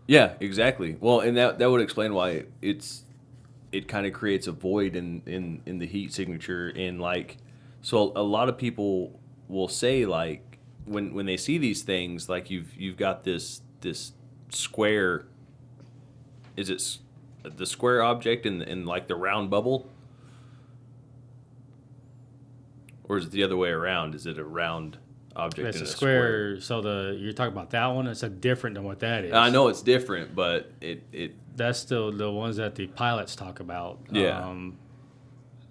Yeah, exactly. Well, and that would explain why it kind of creates a void in the heat signature. And like, so a lot of people will say like when they see these things, like you've got this square. Is it the square object in like the round bubble, or is it the other way around? Is it a round object? It's in a square. So you're talking about that one. It's a different than what that is. I know it's different, but it That's still the ones that the pilots talk about. Yeah.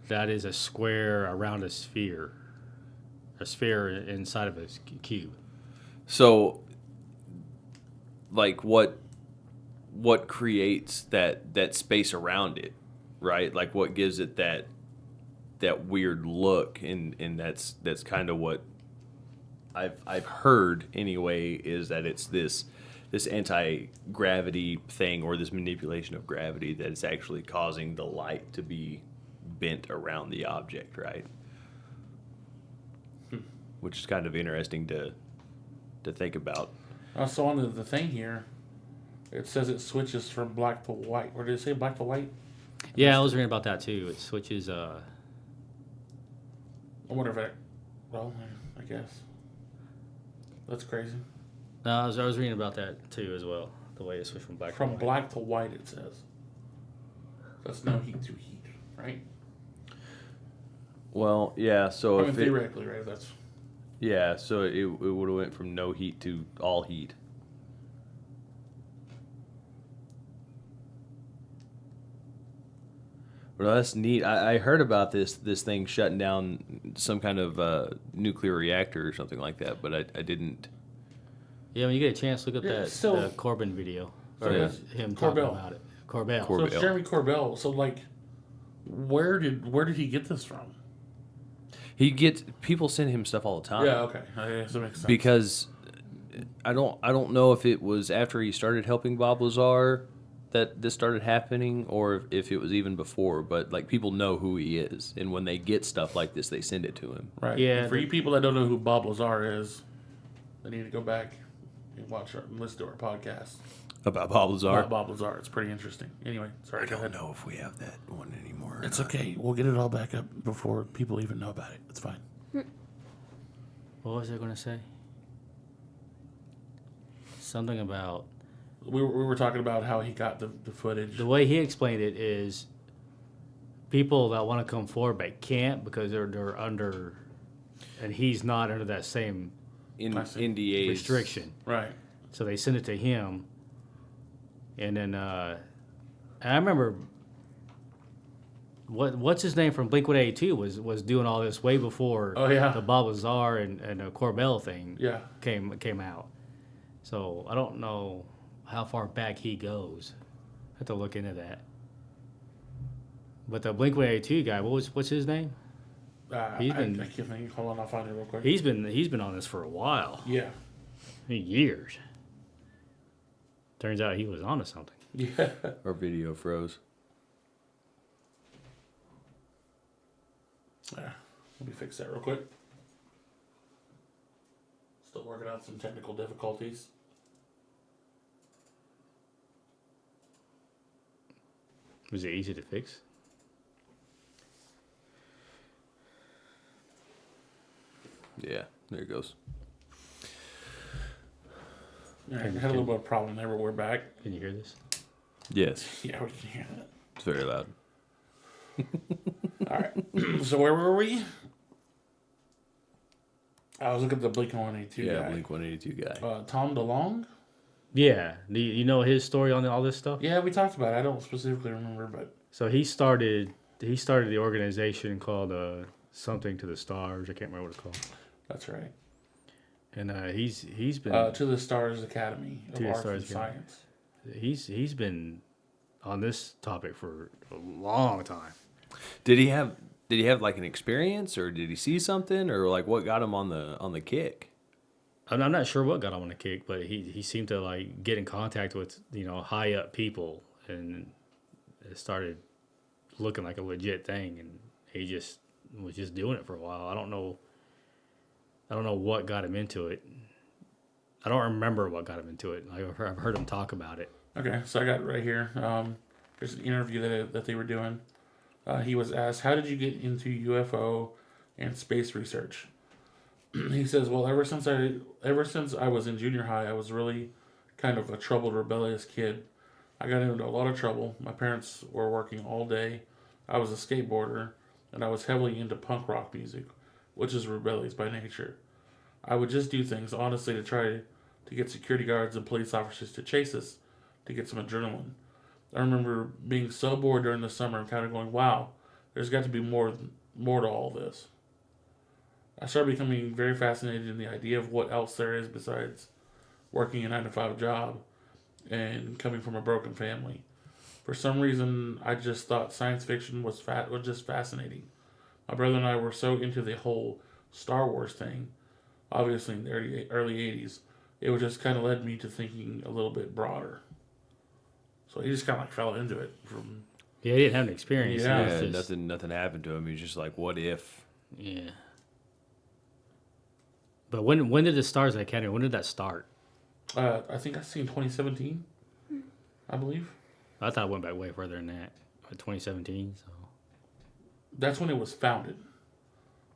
That is a square around a sphere inside of a cube. So, like, what creates that space around it, right? Like, what gives it that weird look, and that's kind of what I've heard anyway, is that it's this anti-gravity thing or this manipulation of gravity that is actually causing the light to be bent around the object, right? Which is kind of interesting to think about. So on the thing here, it says it switches from black to white. Or did it say black to white? Yeah, I was reading about that too. It switches. I wonder if it... Well, I guess. That's crazy. No, I was reading about that too as well. The way it switched from black to From white. black to white, it says. That's no heat to heat, right? Well, yeah. So I mean, if it, theoretically, right? That's... yeah, so it would have went from no heat to all heat. Well, that's neat. I heard about this thing shutting down some kind of nuclear reactor or something like that, but I didn't. Yeah, when you get a chance, look at Yeah, that so- the Corbin video. So Or Yeah. him Corbell. talking about it. Corbell. So it's Corbell. Jeremy Corbell. So like, where did he get this from? People send him stuff all the time. Yeah, okay, that makes sense. Because I don't know if it was after he started helping Bob Lazar that this started happening, or if it was even before. But like, people know who he is, and when they get stuff like this, they send it to him. right, Yeah, For you people that don't know who Bob Lazar is, they need to go back and listen to our podcast About Bob Lazar. about Bob Lazar. It's pretty interesting. Anyway, sorry. I Go don't ahead. know if we have that one anymore. or It's not. okay. We'll get it all back up before people even know about it. It's fine. What was I going to say? Something about We were talking about how he got the footage. the way he explained it is people that want to come forward but can't because they're under, and he's not under that same I see. NDAs restriction. Right. So they send it to him, and then I remember what's his name from Blink-182 was doing all this way before Oh, yeah. the Bob Lazar and the Corbell thing Yeah. came out. So I don't know how far back he goes. I have to look into that. But the Blink-182 guy, what's his name? He's been- I can't think. Hold on, I'll find it real quick. He's been on this for a while, Yeah. years. Turns out he was onto something. Yeah. Our video froze. Yeah. Let me fix that real quick. Still working out some technical difficulties. Was it easy to fix? Yeah, there it goes. Yeah, I had a little bit of problem there, but we're back. Can you hear this? Yes, Yeah, we can hear that. it's very loud. All right. So where were we? I was looking at the Blink-182 Yeah, guy. Blink-182 guy. Tom DeLonge? Yeah. Do you know his story on all this stuff? Yeah, we talked about it. I don't specifically remember, but So he started the organization called something to the stars. I can't remember what it's called. that's right. And he's been To the Stars Academy of To the Arts Stars and Academy. Science. he's been on this topic for a long time. Did he have like an experience, or did he see something, or like what got him on the kick? I'm not sure what got him on the kick, but he seemed to like get in contact with high up people, and it started looking like a legit thing, and he just was just doing it for a while. I don't know what got him into it. I don't remember what got him into it. I've heard him talk about it. Okay, so I got it right here. There's an interview that they were doing. He was asked, "How did you get into UFO and space research?" He says, "Well, ever since I was in junior high, I was really kind of a troubled, rebellious kid. I got into a lot of trouble. My parents were working all day. I was a skateboarder, and I was heavily into punk rock music, which is rebellious by nature. I would just do things honestly to try to get security guards and police officers to chase us, to get some adrenaline. I remember being so bored during the summer and kind of going, wow, there's got to be more to all this. I started becoming very fascinated in the idea of what else there is besides working a 9-to-5 job and coming from a broken family. For some reason, I just thought science fiction was just fascinating. My brother and I were so into the whole Star Wars thing, obviously in the early 80s, it would just kind of led me to thinking a little bit broader. So he just kind of like fell into it from. Yeah, he didn't have an experience. Yeah. He was just- Nothing happened to him. He's just like, what if? Yeah. But when did the Stars Academy? When did that start? I think I seen 2017, I believe. I thought it went back way further than that. 2017. So That's when it was founded.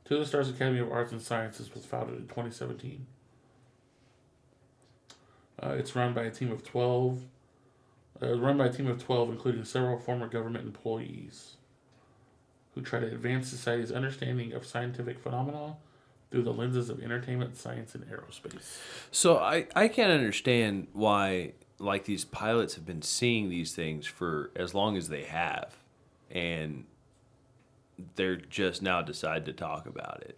To the Stars Academy of Arts and Sciences was founded in 2017. It's run by a team of 12. Including several former government employees, who try to advance society's understanding of scientific phenomena through the lenses of entertainment, science, and aerospace. So I can't understand why like these pilots have been seeing these things for as long as they have, and they're just now deciding to talk about it.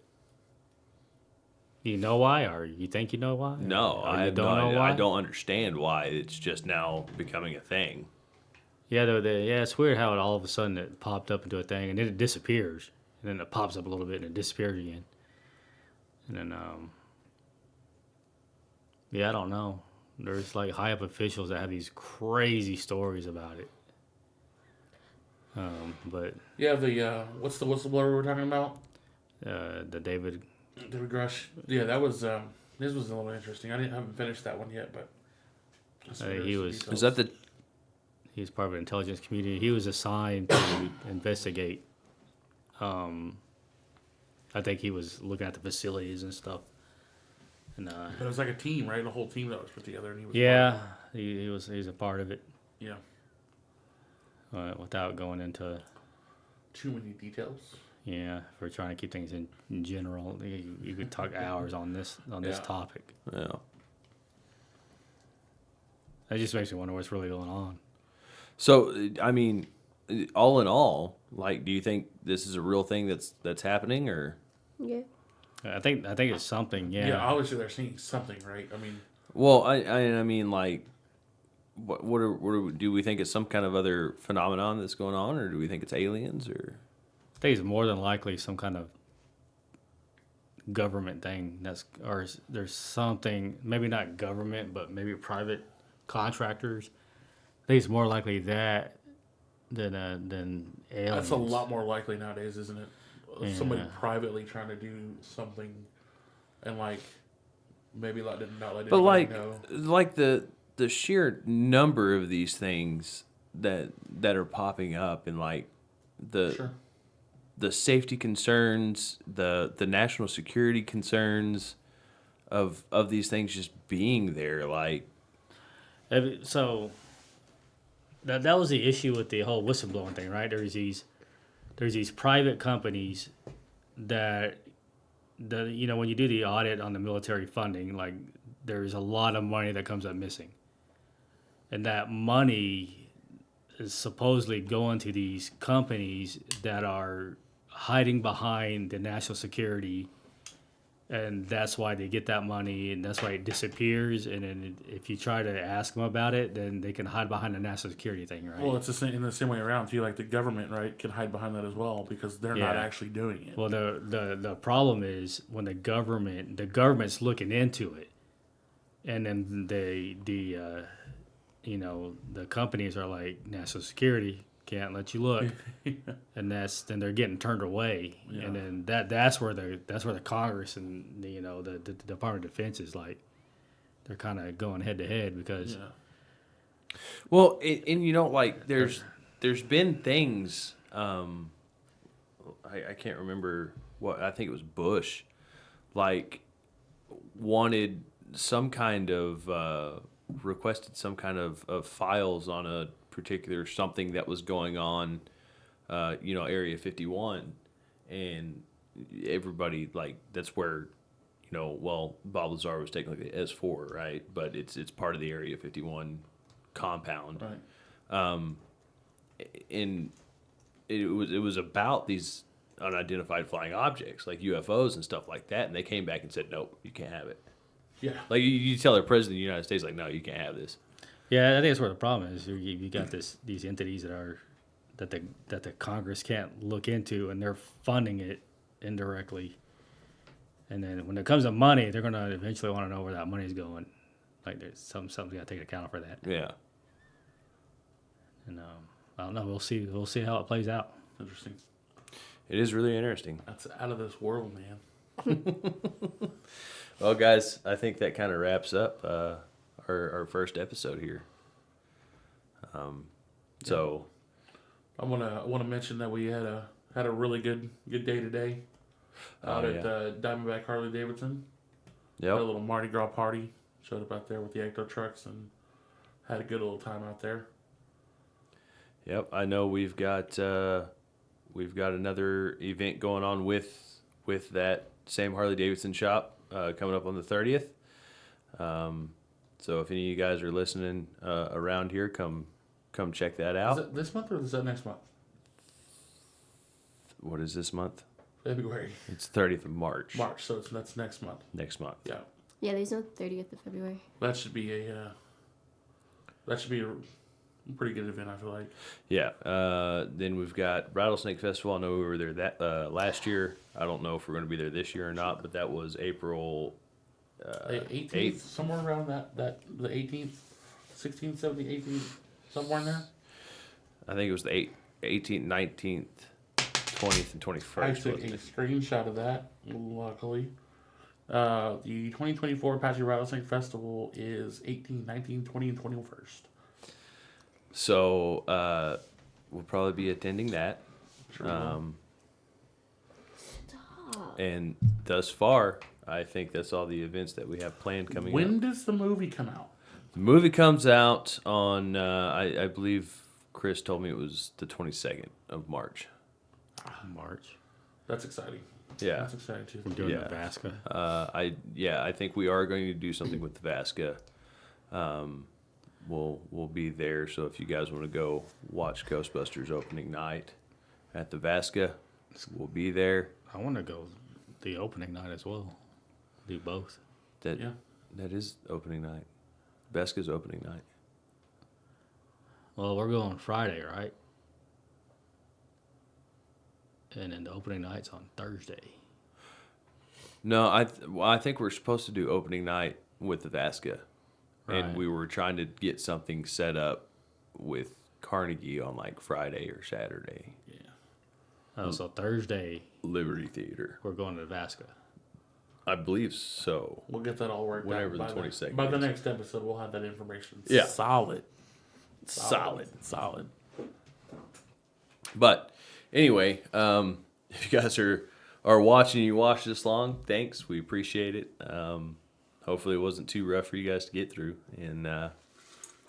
You know why, or you think you know why? No, Or I you have don't no know idea. why? I don't understand why it's just now becoming a thing. Yeah, it's weird how it all of a sudden it popped up into a thing and then it disappears, and then it pops up a little bit and it disappears again, and then yeah, I don't know. There's like high up officials that have these crazy stories about it. But Yeah, the what's the whistleblower we're talking about? the David, David Grush. Yeah, that was this was a little interesting. I haven't finished that one yet, but he was Is that the? he's part of an intelligence community. He was assigned to investigate. I think he was looking at the facilities and stuff. And But it was like a team, right? A whole team that was put together, and he was yeah, he's a part of it. yeah. Without going into Too many details. yeah, if we're trying to keep things in general, you could talk hours on this Yeah. topic. Yeah. That just makes me wonder what's really going on. So I mean, all in all, like, do you think this is a real thing that's happening, or? Yeah. I think it's something. Yeah, Yeah. obviously they're seeing something, right? I mean, Well, I mean, like, do we think it's some kind of other phenomenon that's going on, or do we think it's aliens, or? I think it's more than likely some kind of government thing or there's something, maybe not government, but maybe private contractors. I think it's more likely that than aliens. that's a lot more likely nowadays, isn't it? Somebody Yeah. privately trying to do something, and like maybe not let But anybody know. like the sheer number of these things that are popping up, and like the Sure. the safety concerns, the national security concerns of these things just being there, like. So that was the issue with the whole whistleblowing thing, right? There's these private companies that when you do the audit on the military funding, like there's a lot of money that comes up missing, and that money is supposedly going to these companies that are hiding behind the national security, and that's why they get that money, and that's why it disappears. And then if you try to ask them about it, then they can hide behind the national security thing, right? Well, it's in the same way around too. Like the government, right, can hide behind that as well because they're not Yeah. actually doing it. Well, the problem is when the government's looking into it, and then the companies are like, national security can't let you look, and then they're getting turned away, Yeah. and then that's where the Congress and the Department of Defense is like, they're kind of going head to head because Yeah. Well, and like there's been things. I can't remember what, I think it was Bush, like wanted some kind of requested some kind of files on a particular something that was going on, Area 51, and everybody, like, that's where, Bob Lazar was technically S4, right? But it's part of the Area 51 compound. Right. And it was about these unidentified flying objects, like UFOs and stuff like that, and they came back and said, nope, you can't have it. Yeah. Like, you tell the president of the United States, like, no, you can't have this. yeah, I think that's where the problem is. You got these entities that the Congress can't look into, and they're funding it indirectly. And then when it comes to money, they're gonna eventually want to know where that money's going. Like there's something's got to take account for that. Yeah. And I don't know. We'll see how it plays out. Interesting. It is really interesting. That's out of this world, man. Well, guys, I think that kind of wraps up our first episode here. So, I want to mention that we had a really good day today out at Diamondback Harley Davidson. Had a yep. little Mardi Gras party. Showed up out there with the Ecto trucks and had a good little time out there. Yep, I know we've got another event going on with that same Harley Davidson shop coming up on the 30th. So if any of you guys are listening around here, come check that Is out. that this month or is that next month? what is this month? February. It's 30th of March. So that's next month. Next month. Yeah. Yeah, there's no 30th of February. That should be a pretty good event, I feel like. Yeah. Then we've got Rattlesnake Festival. I know we were there last year. I don't know if we're going to be there this year or not, but that was April 18th, somewhere around that the 18th, 16th, 17th, 18th, somewhere in there. I think it was the 18th, 19th, 20th, and 21st. I took a screenshot of that, luckily. The 2024 Apache Rattlesnake Festival is 18, 19, 20, and 21st. So we'll probably be attending that. Sure. And thus far, I think that's all the events that we have planned coming up. When does the movie come out? The movie comes out on, I believe Chris told me it was the 22nd of March. March. That's exciting. Yeah. That's exciting too. We're doing the Vasca. I think we are going to do something with the Vasca. We'll be there. So if you guys want to go watch Ghostbusters opening night at the Vasca, we'll be there. I want to go the opening night as well. Do both. That is opening night. Vasca's opening night. Well, we're going Friday, right? And then the opening night's on Thursday. No, I think we're supposed to do opening night with the Vasca. Right. And we were trying to get something set up with Carnegie on like Friday or Saturday. Yeah. Oh, so Thursday Liberty Theater. we're going to Vasca. I believe so. We'll get that all worked Whenever out. the 22nd By the is. next episode, we'll have that information. Yeah. Solid. But anyway, if you guys are watching, you watched this long, thanks. We appreciate it. Hopefully it wasn't too rough for you guys to get through. And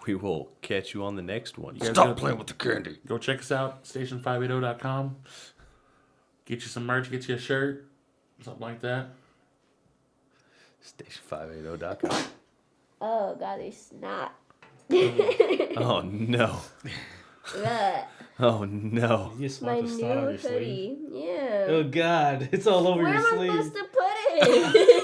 we will catch you on the next one. Stop playing with the candy. Go check us out, Station580.com. Get you some merch, get you a shirt, something like that. Station580.com. Oh, God, there's snot. Oh, no. Ugh. Oh, no. You just My want to new start on your sleeve. hoodie. Yeah. Oh, God. It's all over Where your am I sleeve. supposed to put it?